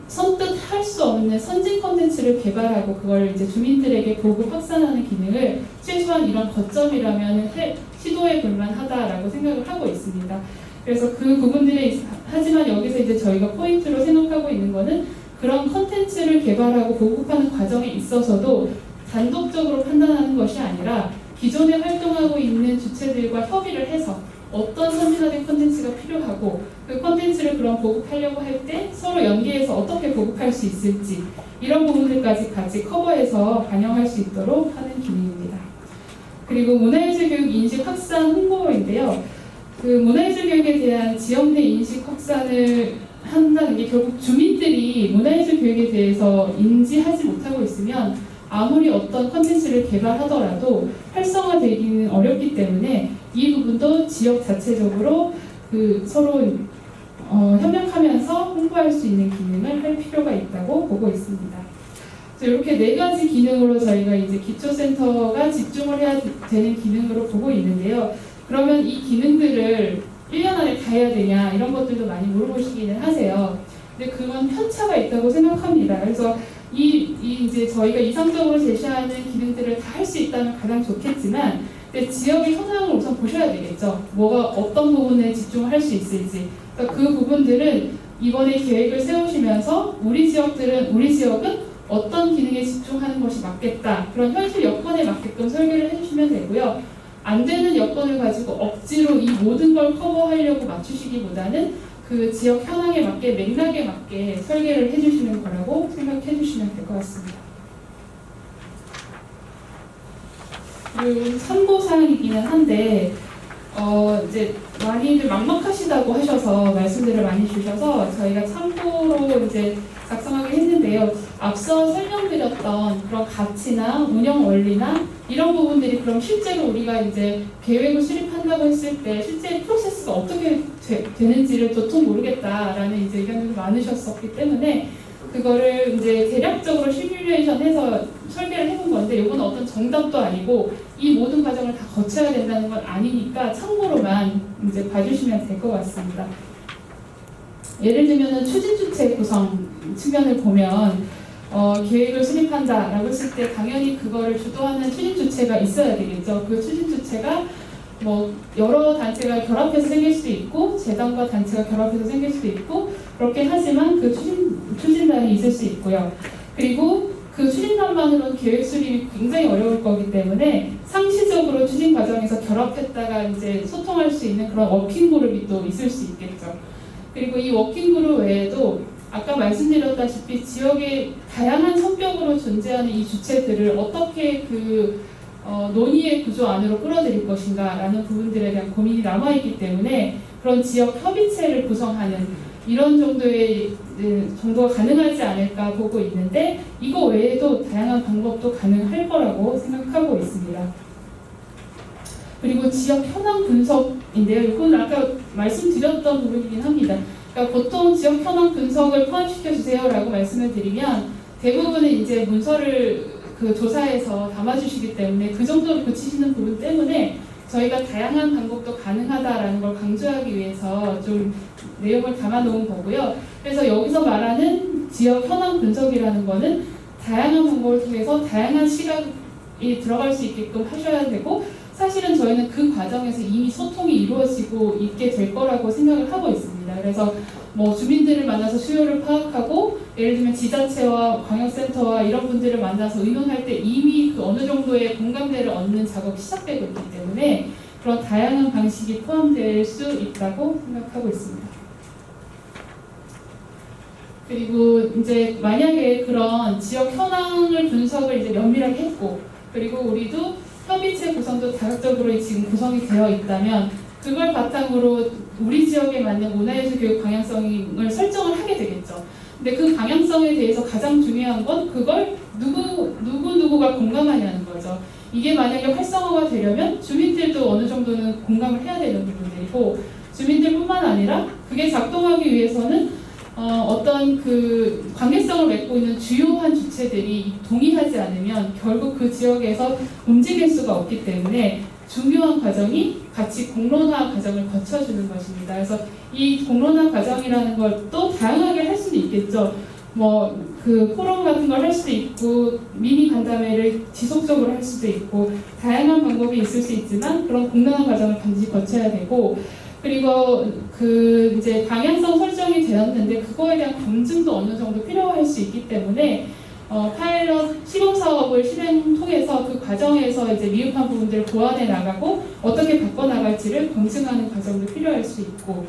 선뜻 할 수 없는 선진 콘텐츠를 개발하고 그걸 이제 주민들에게 보급 확산하는 기능을 최소한 이런 거점이라면 시도해 볼 만하다라고 생각을 하고 있습니다. 그래서 그 부분들에 하지만 여기서 이제 저희가 포인트로 생각하고 있는 거는 그런 콘텐츠를 개발하고 보급하는 과정에 있어서도 단독적으로 판단하는 것이 아니라 기존에 활동하고 있는 주체들과 협의를 해서 어떤 선진화된 콘텐츠가 필요하고 그 콘텐츠를 그럼 보급하려고 할 때 서로 연계해서 어떻게 보급할 수 있을지 이런 부분들까지 같이 커버해서 반영할 수 있도록 하는 기능입니다. 그리고 문화예술 교육 인식 확산 홍보인데요. 그 문화예술 교육에 대한 지역 내 인식 확산을 한다는 게 결국 주민들이 문화예술 교육에 대해서 인지하지 못하고 있으면 아무리 어떤 콘텐츠를 개발하더라도 활성화되기는 어렵기 때문에 이 부분도 지역 자체적으로 서로 협력하면서 홍보할 수 있는 기능을 할 필요가 있다고 보고 있습니다. 이렇게 4가지 기능으로 저희가 이제 기초센터가 집중을 해야 되는 기능으로 보고 있는데요. 그러면 이 기능들을 1년 안에 다 해야 되냐 이런 것들도 많이 물어보시기는 하세요. 근데 그건 편차가 있다고 생각합니다. 그래서 이제 저희가 이상적으로 제시하는 기능들을 다 할 수 있다면 가장 좋겠지만 근데 지역의 현황을 우선 보셔야 되겠죠. 뭐가 어떤 부분에 집중을 할 수 있을지. 그러니까 그 부분들은 이번에 계획을 세우시면서 우리 지역은 어떤 기능에 집중하는 것이 맞겠다. 그런 현실 여건에 맞게끔 설계를 해주시면 되고요. 안 되는 여건을 가지고 억지로 이 모든 걸 커버하려고 맞추시기보다는 그 지역 현황에 맞게 맥락에 맞게 설계를 해주시는 거라고 생각해 주시면 될 것 같습니다. 그리고 참고사항이기는 한데 이제 많이들 막막하시다고 하셔서 말씀들을 많이 주셔서 저희가 참고로 이제 작성하게 했는데요. 앞서 설명드렸던 그런 가치나 운영 원리나 이런 부분들이 그럼 실제로 우리가 이제 계획을 수립한다고 했을 때 실제 프로세스가 어떻게 되는지를 도통 모르겠다라는 이제 의견들이 많으셨었기 때문에 그거를 이제 대략적으로 시뮬레이션해서 설계를 해본 건데 이건 어떤 정답도 아니고 이 모든 과정을 다 거쳐야 된다는 건 아니니까 참고로만 이제 봐주시면 될 것 같습니다. 예를 들면 추진 주체 구성 측면을 보면 계획을 수립한다라고 했을 때 당연히 그거를 주도하는 추진 주체가 있어야 되겠죠. 그 추진 주체가 뭐 여러 단체가 결합해서 생길 수도 있고 재단과 단체가 결합해서 생길 수도 있고 그렇긴 하지만 그 추진단이 있을 수 있고요. 그리고 그 추진단만으로는 계획 수립이 굉장히 어려울 거기 때문에 상시적으로 추진 과정에서 결합했다가 이제 소통할 수 있는 그런 워킹 그룹이 또 있을 수 있겠죠. 그리고 이 워킹 그룹 외에도 아까 말씀드렸다시피 지역의 다양한 성격으로 존재하는 이 주체들을 어떻게 논의의 구조 안으로 끌어들일 것인가라는 부분들에 대한 고민이 남아있기 때문에 그런 지역 협의체를 구성하는 이런 정도가 가능하지 않을까 보고 있는데 이거 외에도 다양한 방법도 가능할 거라고 생각하고 있습니다. 그리고 지역 현황 분석인데요. 이건 아까 말씀드렸던 부분이긴 합니다. 그러니까 보통 지역 현황 분석을 포함시켜 주세요라고 말씀을 드리면 대부분은 이제 문서를 조사해서 담아주시기 때문에 그 정도로 고치시는 부분 때문에 저희가 다양한 방법도 가능하다라는 걸 강조하기 위해서 좀 내용을 담아놓은 거고요. 그래서 여기서 말하는 지역 현황 분석이라는 거는 다양한 방법을 통해서 다양한 시각이 들어갈 수 있게끔 하셔야 되고 사실은 저희는 그 과정에서 이미 소통이 이루어지고 있게 될 거라고 생각을 하고 있습니다. 그래서 뭐 주민들을 만나서 수요를 파악하고 예를 들면 지자체와 광역센터와 이런 분들을 만나서 의논할 때 이미 어느 정도의 공감대를 얻는 작업이 시작되고 있기 때문에 그런 다양한 방식이 포함될 수 있다고 생각하고 있습니다. 그리고 이제 만약에 그런 지역 현황을 분석을 이제 면밀하게 했고 그리고 우리도 협의체 구성도 다각적으로 지금 구성이 되어 있다면 그걸 바탕으로 우리 지역에 맞는 문화예술 교육 방향성을 설정을 하게 되겠죠. 근데 그 방향성에 대해서 가장 중요한 건 그걸 누구가 공감하냐는 거죠. 이게 만약에 활성화가 되려면 주민들도 어느 정도는 공감을 해야 되는 부분들이고 주민들뿐만 아니라 그게 작동하기 위해서는 어떤 관계성을 맺고 있는 주요한 주체들이 동의하지 않으면 결국 그 지역에서 움직일 수가 없기 때문에 중요한 과정이 같이 공론화 과정을 거쳐주는 것입니다. 그래서 이 공론화 과정이라는 걸 또 다양하게 할 수도 있겠죠. 포럼 같은 걸 할 수도 있고 미니 간담회를 지속적으로 할 수도 있고 다양한 방법이 있을 수 있지만 그런 공론화 과정을 반드시 거쳐야 되고 그리고 이제 방향성 설정이 되었는데 그거에 대한 검증도 어느 정도 필요할 수 있기 때문에 파일럿 시범 사업을 실행 통해서 그 과정에서 이제 미흡한 부분들을 보완해 나가고 어떻게 바꿔 나갈지를 검증하는 과정도 필요할 수 있고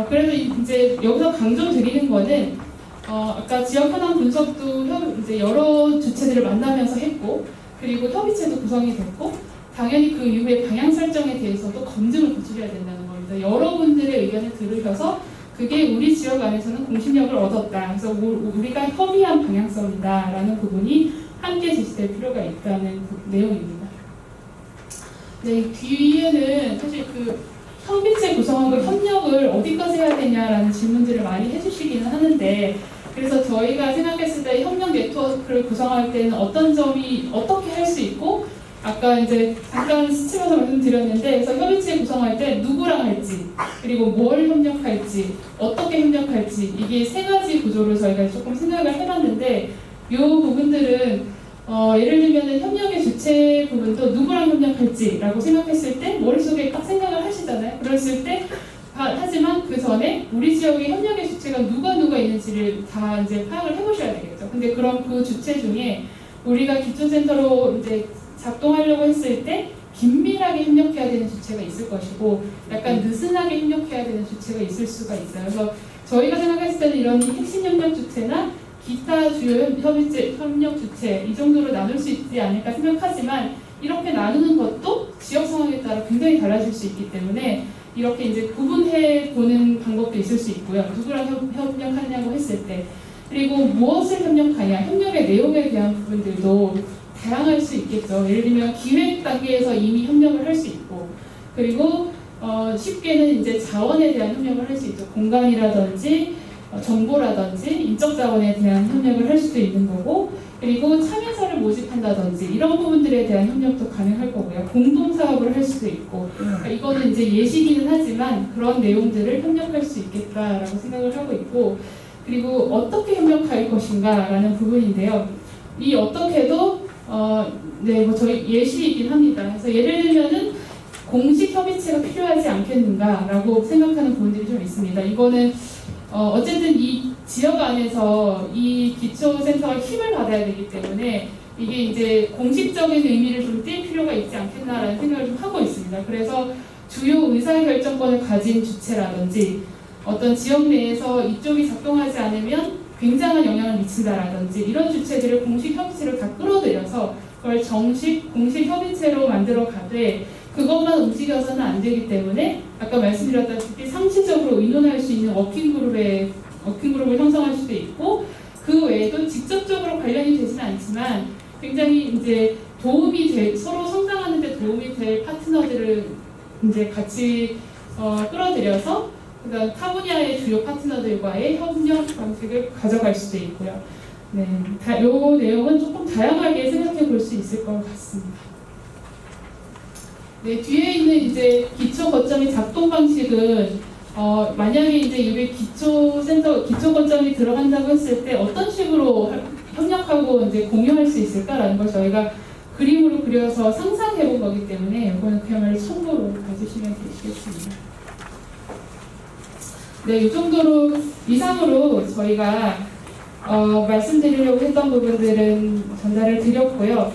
그래서 이제 여기서 강조드리는 거는 아까 지역 현황 분석도 이제 여러 주체들을 만나면서 했고 그리고 협의체도 구성이 됐고 당연히 그 이후에 방향 설정에 대해서도 검증을 거쳐야 된다는 겁니다. 여러분들의 의견을 들으셔서 그게 우리 지역 안에서는 공신력을 얻었다. 그래서 우리가 협의한 방향성이다라는 부분이 함께 제시될 필요가 있다는 내용입니다. 네, 뒤에는 사실 협의체 구성하고 협력을 어디까지 해야 되냐라는 질문들을 많이 해주시기는 하는데 그래서 저희가 생각했을 때 협력 네트워크를 구성할 때는 어떤 점이 어떻게 할 수 있고 아까 이제 잠깐 스치면서 말씀드렸는데 그래서 협의체 구성할 때 누구랑 할지 그리고 뭘 협력할지 어떻게 협력할지 이게 세 가지 구조로 저희가 조금 생각을 해봤는데 이 부분들은 예를 들면 협력의 주체 부분도 누구랑 협력할지라고 생각했을 때 머릿속에 딱 생각을 하시잖아요. 그랬을 때 하지만 그 전에 우리 지역의 협력의 주체가 누가 있는지를 다 이제 파악을 해보셔야 되겠죠. 근데 그럼 그 주체 중에 우리가 기초센터로 이제 작동하려고 했을 때 긴밀하게 협력해야 되는 주체가 있을 것이고 약간 느슨하게 협력해야 되는 주체가 있을 수가 있어요. 그래서 저희가 생각했을 때는 이런 핵심 협력 주체나 기타 주요 협력 주체 이 정도로 나눌 수 있지 않을까 생각하지만 이렇게 나누는 것도 지역 상황에 따라 굉장히 달라질 수 있기 때문에 이렇게 이제 구분해 보는 방법도 있을 수 있고요. 누구랑 협력하냐고 했을 때 그리고 무엇을 협력하냐 협력의 내용에 대한 부분들도 다양할 수 있겠죠. 예를 들면 기획 단계에서 이미 협력을 할 수 있고 그리고 쉽게는 이제 자원에 대한 협력을 할 수 있죠. 공간이라든지 정보라든지 인적 자원에 대한 협력을 할 수도 있는 거고 그리고 참여자를 모집한다든지 이런 부분들에 대한 협력도 가능할 거고요. 공동 사업을 할 수도 있고 그러니까 이거는 이제 예시기는 하지만 그런 내용들을 협력할 수 있겠다라고 생각을 하고 있고 그리고 어떻게 협력할 것인가라는 부분인데요. 이 어떻게도 저희 예시이긴 합니다. 그래서 예를 들면은 공식 협의체가 필요하지 않겠는가라고 생각하는 부분들이 좀 있습니다. 이거는 어쨌든 이 지역 안에서 이 기초센터가 힘을 받아야 되기 때문에 이게 이제 공식적인 의미를 좀 띌 필요가 있지 않겠나라는 생각을 좀 하고 있습니다. 그래서 주요 의사결정권을 가진 주체라든지 어떤 지역 내에서 이쪽이 작동하지 않으면 굉장한 영향을 미친다라든지 이런 주체들을 공식 협의체로 다 끌어들여서 그걸 정식 공식 협의체로 만들어 가되 그것만 움직여서는 안 되기 때문에 아까 말씀드렸다시피 상시적으로 의논할 수 있는 워킹그룹을 형성할 수도 있고 그 외에도 직접적으로 관련이 되지는 않지만 굉장히 이제 서로 성장하는 데 도움이 될 파트너들을 이제 같이 끌어들여서 그다음 타 분야의 주요 파트너들과의 협력 방식을 가져갈 수도 있고요. 네, 이 내용은 조금 다양하게 생각해 볼 수 있을 것 같습니다. 네, 뒤에 있는 이제 기초 거점의 작동 방식은 만약에 이제 이게 기초 거점이 들어간다고 했을 때 어떤 식으로 협력하고 이제 공유할 수 있을까라는 걸 저희가 그림으로 그려서 상상해 본 거기 때문에 이거는 그야말로 참고로 봐주시면 되시겠습니다. 네, 이 정도로 이상으로 저희가 말씀드리려고 했던 부분들은 전달을 드렸고요.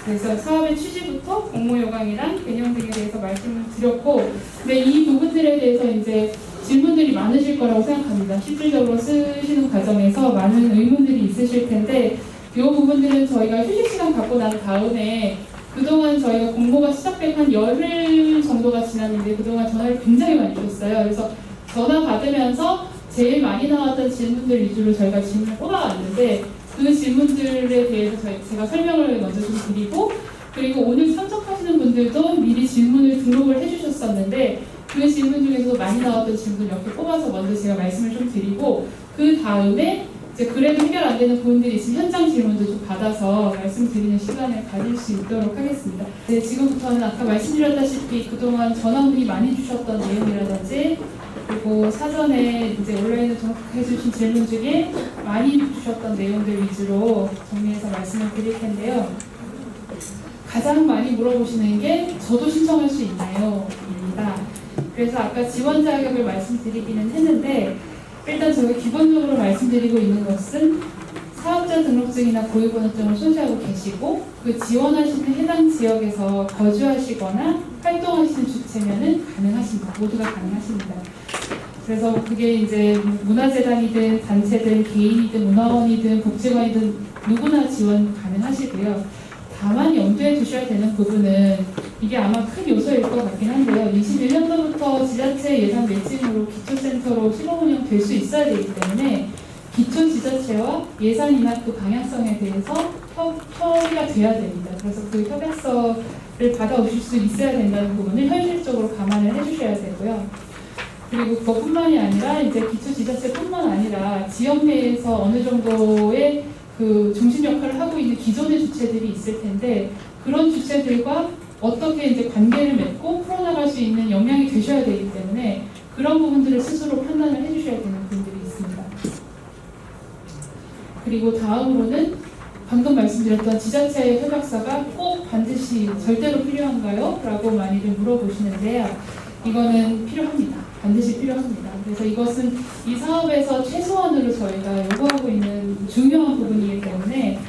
그래서 사업의 취지부터 공모 요강이랑 개념 등에 대해서 말씀을 드렸고, 근데 이 부분들에 대해서 이제 질문들이 많으실 거라고 생각합니다. 실질적으로 쓰시는 과정에서 많은 의문들이 있으실 텐데, 이 부분들은 저희가 휴식 시간 갖고 난 다음에 그동안 저희가 공모가 시작된 한 열흘 정도가 지났는데 그동안 전화를 굉장히 많이 주셨어요. 그래서 전화 받으면서 제일 많이 나왔던 질문들 위주로 저희가 질문을 뽑아왔는데 그 질문들에 대해서 제가 설명을 먼저 좀 드리고 그리고 오늘 참석하시는 분들도 미리 질문을 등록을 해주셨었는데 그 질문 중에서 많이 나왔던 질문 몇 개 뽑아서 먼저 제가 말씀을 좀 드리고 그 다음에 이제 그래도 해결 안 되는 부분들이 있으면 현장 질문도 좀 받아서 말씀드리는 시간을 가질 수 있도록 하겠습니다. 네, 지금부터는 아까 말씀드렸다시피 그동안 전화문의 많이 주셨던 내용이라든지 그리고 사전에 이제 온라인에 접속해 주신 질문 중에 많이 주셨던 내용들 위주로 정리해서 말씀을 드릴 텐데요. 가장 많이 물어보시는 게 저도 신청할 수 있나요? 입니다. 그래서 아까 지원 자격을 말씀드리기는 했는데 일단 저희가 기본적으로 말씀드리고 있는 것은 사업자 등록증이나 고유번호증을 소지하고 계시고 그 지원하시는 해당 지역에서 거주하시거나 활동하시는 주체면은 가능하십니다. 모두가 가능하십니다. 그래서 그게 이제 문화재단이든 단체든 개인이든 문화원이든 복지관이든 누구나 지원 가능하시고요. 다만 염두에 두셔야 되는 부분은 이게 아마 큰 요소일 것 같긴 한데요. 21년도부터 지자체 예산 매칭으로 기초센터로 시범 운영될 수 있어야 되기 때문에 기초지자체와 예산이나 그 방향성에 대해서 협의가 돼야 됩니다. 그래서 그 협약서를 받아오실 수 있어야 된다는 부분을 현실적으로 감안을 해주셔야 되고요. 그리고 그것뿐만이 아니라 이제 기초지자체뿐만 아니라 지역 내에서 어느 정도의 그 중심 역할을 하고 있는 기존의 주체들이 있을 텐데 그런 주체들과 어떻게 이제 관계를 맺고 풀어나갈 수 있는 역량이 되셔야 되기 때문에 그런 부분들을 스스로 판단을 해주셔야 되는 부분들이 있습니다. 그리고 다음으로는 방금 말씀드렸던 지자체의 협약서가 꼭 반드시 절대로 필요한가요? 라고 많이들 물어보시는데요. 이거는 필요합니다. 반드시 필요합니다. 그래서 이것은 이 사업에서 최소한으로 저희가 요구하고 있는 중요한 부분이기 때문에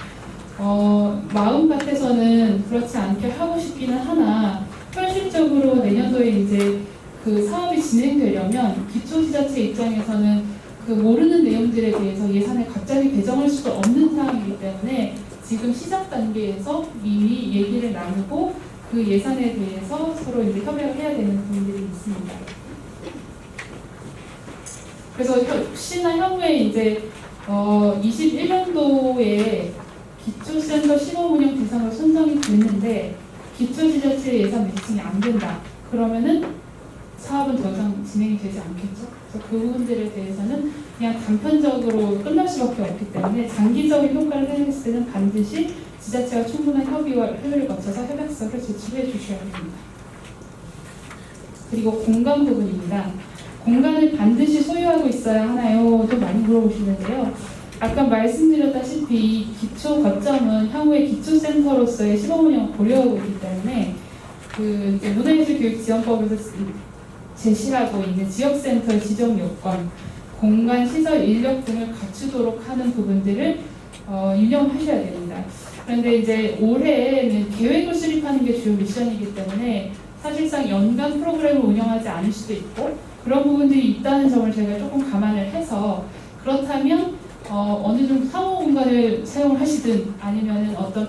마음 같아서는 그렇지 않게 하고 싶기는 하나 현실적으로 내년도에 이제 그 사업이 진행되려면 기초지자체 입장에서는 그 모르는 내용들에 대해서 예산을 갑자기 배정할 수도 없는 상황이기 때문에 지금 시작 단계에서 이미 얘기를 나누고 그 예산에 대해서 서로 이제 협약을 해야 되는 부분들이 있습니다. 그래서 혹시나 향후에 이제 21년도에 기초센터 시범운영 대상으로 선정이 됐는데 기초지자체 예산 매칭이 안 된다. 그러면은 사업은 더 이상 진행이 되지 않겠죠. 그래서 그 부분들에 대해서는 그냥 단편적으로 끝날 수밖에 없기 때문에 장기적인 효과를 생각했을 때는 반드시 지자체와 충분한 협의와 협의를 거쳐서 협약서를 제출해 주셔야 됩니다. 그리고 공간 부분입니다. 공간을 반드시 소유하고 있어야 하나요? 또 많이 물어보시는데요. 아까 말씀드렸다시피 기초 거점은 향후에 기초센터로서의 시범운영을 고려하고 있기 때문에 그 이제 문화예술교육지원법에서 제시하고 있는 지역센터의 지정 요건, 공간, 시설, 인력 등을 갖추도록 하는 부분들을 유념하셔야 됩니다. 그런데 이제 올해는 계획을 수립하는 게 주요 미션이기 때문에 사실상 연간 프로그램을 운영하지 않을 수도 있고 그런 부분들이 있다는 점을 저희가 조금 감안을 해서 그렇다면 어느 정도 사무 공간을 사용하시든 아니면 어떤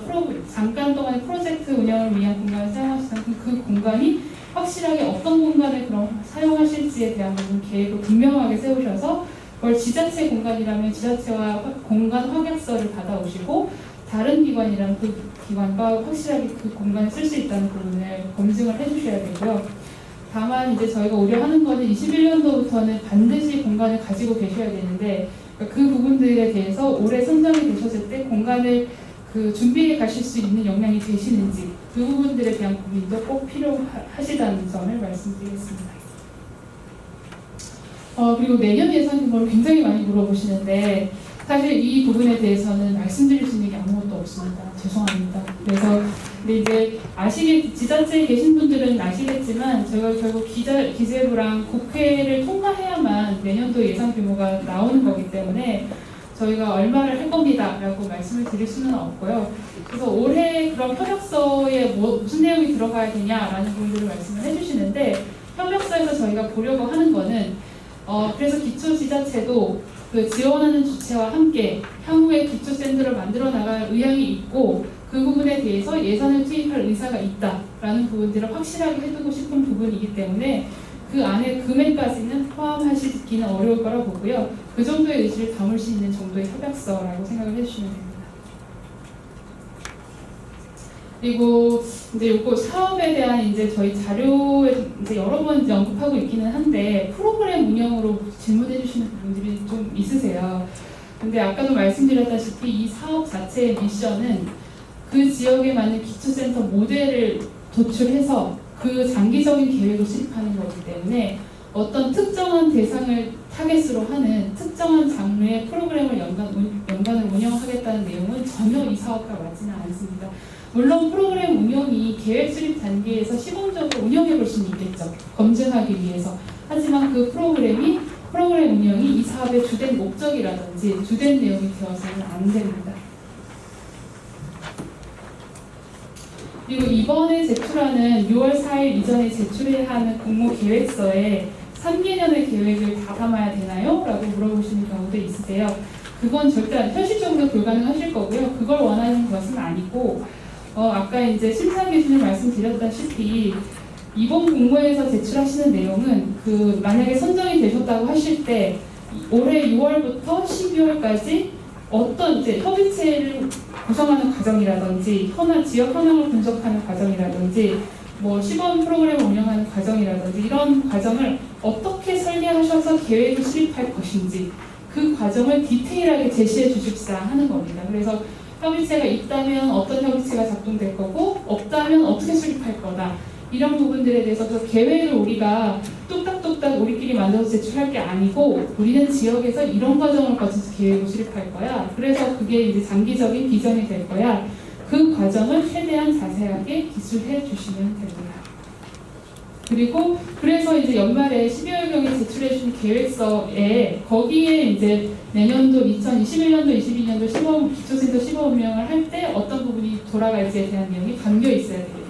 잠깐 동안의 프로젝트 운영을 위한 공간을 사용하시든 그 공간이 확실하게 어떤 공간을 그럼 사용하실지에 대한 부분 계획을 분명하게 세우셔서 그걸 지자체 공간이라면 지자체와 공간 확약서를 받아오시고 다른 기관이라면 그 기관과 확실하게 그 공간을 쓸 수 있다는 부분을 검증을 해주셔야 되고요. 다만 이제 저희가 우려하는 거는 21년도부터는 반드시 공간을 가지고 계셔야 되는데 그 부분들에 대해서 올해 선정이 되셨을 때 공간을 준비해 가실 수 있는 역량이 되시는지 그 부분들에 대한 고민도 꼭 필요하시다는 점을 말씀드리겠습니다. 그리고 내년 예산 규모를 굉장히 많이 물어보시는데 사실 이 부분에 대해서는 말씀드릴 수 있는 게 아무것도 없습니다. 죄송합니다. 그래서 근데 이제 지자체에 계신 분들은 아시겠지만 저희가 결국 기재부랑 국회를 통과해야만 내년도 예산 규모가 나오는 거기 때문에 저희가 얼마를 할 겁니다 라고 말씀을 드릴 수는 없고요. 그래서 올해 그런 협약서에 무슨 내용이 들어가야 되냐라는 부분들을 말씀을 해주시는데 협약서에서 저희가 보려고 하는 거는 그래서 기초지자체도 그 지원하는 주체와 함께 향후에 기초센터를 만들어 나갈 의향이 있고 그 부분에 대해서 예산을 투입할 의사가 있다라는 부분들을 확실하게 해두고 싶은 부분이기 때문에 그 안에 금액까지는 포함하시기는 어려울 거라 보고요. 그 정도의 의지를 담을 수 있는 정도의 협약서라고 생각을 해주시면 됩니다. 그리고 이제 요거 사업에 대한 이제 저희 자료에 이제 여러 번 이제 언급하고 있기는 한데 프로그램 운영으로 질문해 주시는 부분들이 좀 있으세요. 근데 아까도 말씀드렸다시피 이 사업 자체의 미션은 그 지역에 맞는 기초센터 모델을 도출해서 그 장기적인 계획을 수립하는 거기 때문에 어떤 특정한 대상을 타겟으로 하는 특정한 장르의 프로그램을 연간을 운영하겠다는 내용은 전혀 이 사업과 맞지는 않습니다. 물론 프로그램 운영이 계획 수립 단계에서 시범적으로 운영해 볼 수는 있겠죠. 검증하기 위해서. 하지만 그 프로그램 운영이 이 사업의 주된 목적이라든지 주된 내용이 되어서는 안 됩니다. 그리고 이번에 제출하는 6월 4일 이전에 제출해야 하는 공모 계획서에 3개년의 계획을 다 담아야 되나요? 라고 물어보시는 경우도 있으세요. 그건 절대 현실적으로 불가능하실 거고요. 그걸 원하는 것은 아니고 아까 이제 심사 기준을 말씀드렸다시피 이번 공모에서 제출하시는 내용은 만약에 선정이 되셨다고 하실 때 올해 6월부터 12월까지 어떤 이제 협의체를 구성하는 과정이라든지 지역 현황을 분석하는 과정이라든지 시범 프로그램을 운영하는 과정이라든지 이런 과정을 어떻게 설계하셔서 계획을 수립할 것인지 그 과정을 디테일하게 제시해 주십사 하는 겁니다. 그래서 협의체가 있다면 어떤 협의체가 작동될 거고 없다면 어떻게 수립할 거다. 이런 부분들에 대해서 그 계획을 우리가 뚝딱뚝딱 우리끼리 만들어서 제출할 게 아니고 우리는 지역에서 이런 과정을 거쳐서 계획을 수립할 거야. 그래서 그게 이제 장기적인 비전이 될 거야. 그 과정을 최대한 자세하게 기술해 주시면 됩니다. 그리고 그래서 이제 연말에 12월경에 제출해 주신 계획서에 거기에 이제 내년도 2021년도, 22년도 기초센터 시범 운영을 할 때 어떤 부분이 돌아갈지에 대한 내용이 담겨 있어야 되겠죠.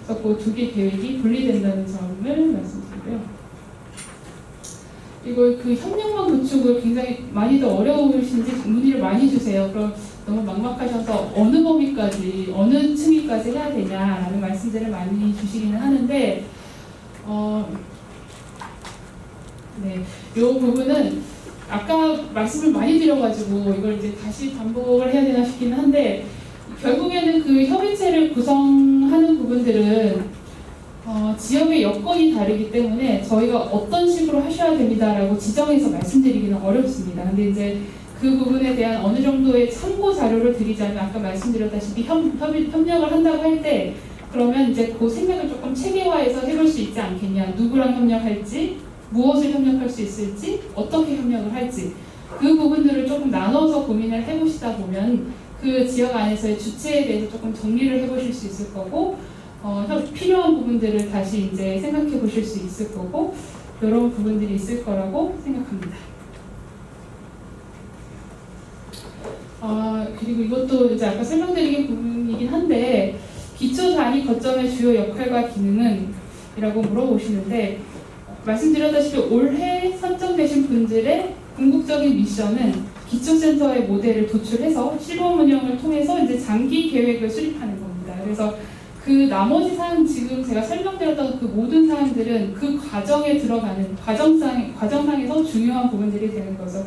그래서 그 두 개 계획이 분리된다는 점을 말씀드리고요. 그리고 그 협력망 구축을 굉장히 많이들 어려우신지 문의를 많이 주세요. 그럼 너무 막막하셔서 어느 범위까지, 어느 층위까지 해야 되냐라는 말씀들을 많이 주시기는 하는데 네, 이 부분은 아까 말씀을 많이 드려가지고 이걸 이제 다시 반복을 해야 되나 싶기는 한데 결국에는 그 협의체를 구성하는 부분들은 지역의 여건이 다르기 때문에 저희가 어떤 식으로 하셔야 됩니다라고 지정해서 말씀드리기는 어렵습니다. 근데 이제 그 부분에 대한 어느 정도의 참고 자료를 드리자면 아까 말씀드렸다시피 협력을 한다고 할 때 그러면 이제 그 생각을 조금 체계화해서 해볼 수 있지 않겠냐. 누구랑 협력할지, 무엇을 협력할 수 있을지, 어떻게 협력을 할지 그 부분들을 조금 나눠서 고민을 해보시다 보면 그 지역 안에서의 주체에 대해서 조금 정리를 해보실 수 있을 거고 필요한 부분들을 다시 이제 생각해 보실 수 있을 거고 이런 부분들이 있을 거라고 생각합니다. 그리고 이것도 이제 아까 설명드린 부분이긴 한데 기초 단위 거점의 주요 역할과 기능은 이라고 물어보시는데, 말씀드렸다시피 올해 선정되신 분들의 궁극적인 미션은 기초센터의 모델을 도출해서 시범 운영을 통해서 이제 장기 계획을 수립하는 겁니다. 그래서 그 나머지 사항, 지금 제가 설명드렸던 그 모든 사항들은 그 과정에 들어가는 과정상에서 중요한 부분들이 되는 거죠.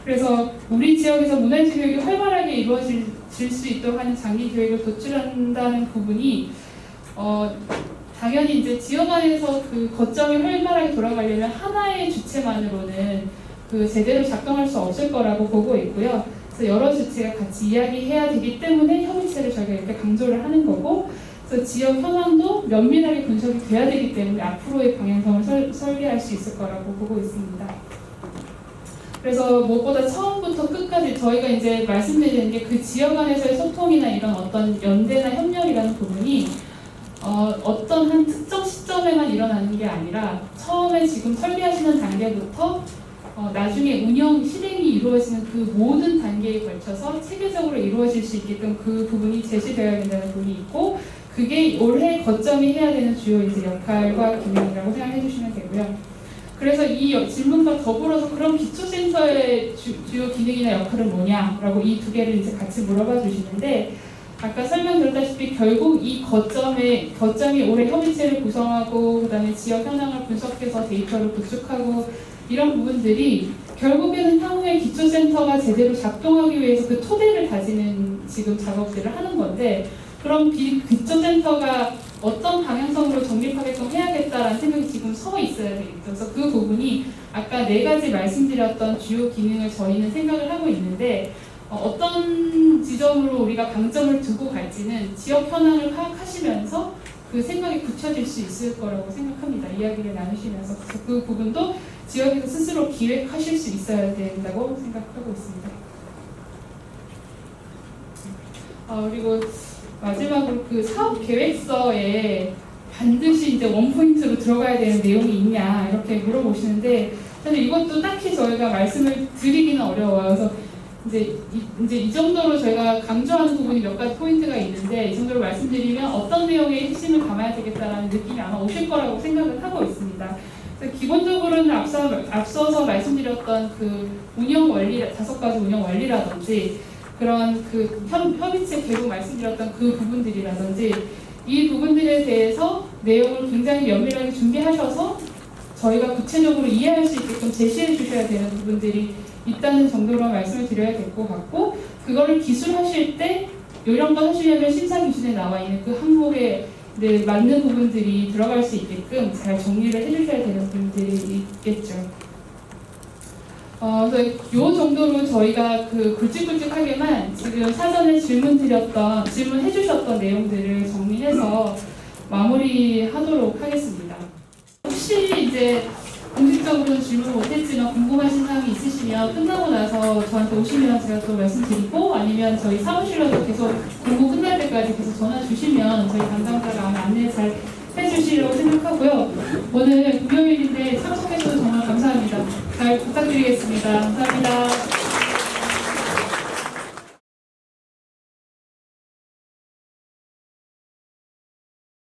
그래서 우리 지역에서 문화예술 교육이 활발하게 이루어질 수 있도록 하는 장기 계획을 도출한다는 부분이 당연히 이제 지역 안에서 그 거점이 활발하게 돌아가려면 하나의 주체만으로는 그 제대로 작동할 수 없을 거라고 보고 있고요. 그래서 여러 주체가 같이 이야기해야 되기 때문에 협의체를 저희가 이렇게 강조를 하는 거고, 그래서 지역 현황도 면밀하게 분석이 돼야 되기 때문에 앞으로의 방향성을 설계할 수 있을 거라고 보고 있습니다. 그래서 무엇보다 처음부터 끝까지 저희가 이제 말씀드리는 게 그 지역 안에서의 소통이나 이런 어떤 연대나 협력이라는 부분이 어떤 한 특정 시점에만 일어나는 게 아니라 처음에 지금 설계하시는 단계부터 나중에 운영 실행이 이루어지는 그 모든 단계에 걸쳐서 체계적으로 이루어질 수 있게끔 그 부분이 제시되어야 된다는 부분이 있고, 그게 올해 거점이 해야 되는 주요 이제 역할과 기능이라고 생각해 주시면 되고요. 그래서 이 질문과 더불어서 그럼 기초센터의 주요 기능이나 역할은 뭐냐라고 이 두 개를 이제 같이 물어봐 주시는데, 아까 설명드렸다시피 결국 이 거점이 올해 협의체를 구성하고 그다음에 지역 현황을 분석해서 데이터를 구축하고 이런 부분들이 결국에는 향후에 기초센터가 제대로 작동하기 위해서 그 토대를 다지는 지금 작업들을 하는 건데, 그럼 기초센터가 어떤 방향성으로 정립하게끔 해야겠다라는 생각이 지금 서 있어야 되겠죠. 그래서 그 부분이 아까 4가지 말씀드렸던 주요 기능을 저희는 생각을 하고 있는데, 어떤 지점으로 우리가 방점을 두고 갈지는 지역 현황을 파악하시면서 그 생각이 굳혀질 수 있을 거라고 생각합니다. 이야기를 나누시면서. 그래서 그 부분도 지역에서 스스로 기획하실 수 있어야 된다고 생각하고 있습니다. 그리고 마지막으로 그 사업 계획서에 반드시 이제 원포인트로 들어가야 되는 내용이 있냐 이렇게 물어보시는데, 사실 이것도 딱히 저희가 말씀을 드리기는 어려워요. 그래서 이제 이 정도로 저희가 강조하는 부분이 몇 가지 포인트가 있는데, 이 정도로 말씀드리면 어떤 내용의 핵심을 담아야 되겠다라는 느낌이 아마 오실 거라고 생각을 하고 있습니다. 그래서 기본적으로는 앞서서 말씀드렸던 그 운영 원리, 5가지 운영 원리라든지 그런 그 협의체 계속 말씀드렸던 그 부분들이라든지 이 부분들에 대해서 내용을 굉장히 면밀하게 준비하셔서 저희가 구체적으로 이해할 수 있게끔 제시해 주셔야 되는 부분들이 있다는 정도로 말씀을 드려야 될 것 같고, 그거를 기술하실 때 이런 거 하시려면 심사 기준에 나와 있는 그 항목에 맞는 부분들이 들어갈 수 있게끔 잘 정리를 해주셔야 되는 부분들이 있겠죠. 그래서 요 정도로 저희가 그 굵직굵직하게만 지금 사전에 질문해 주셨던 내용들을 정리해서 마무리하도록 하겠습니다. 혹시 이제 공식적으로는 질문을 못했지만 궁금하신 사항이 있으시면 끝나고 나서 저한테 오시면 제가 또 말씀드리고, 아니면 저희 사무실로도 계속 공부 끝날 때까지 계속 전화 주시면 저희 담당자가 안내 잘 해주시려고 생각하고요. 오늘 금요일인데 참석해주셔서 정말 감사합니다. 잘 부탁드리겠습니다. 감사합니다.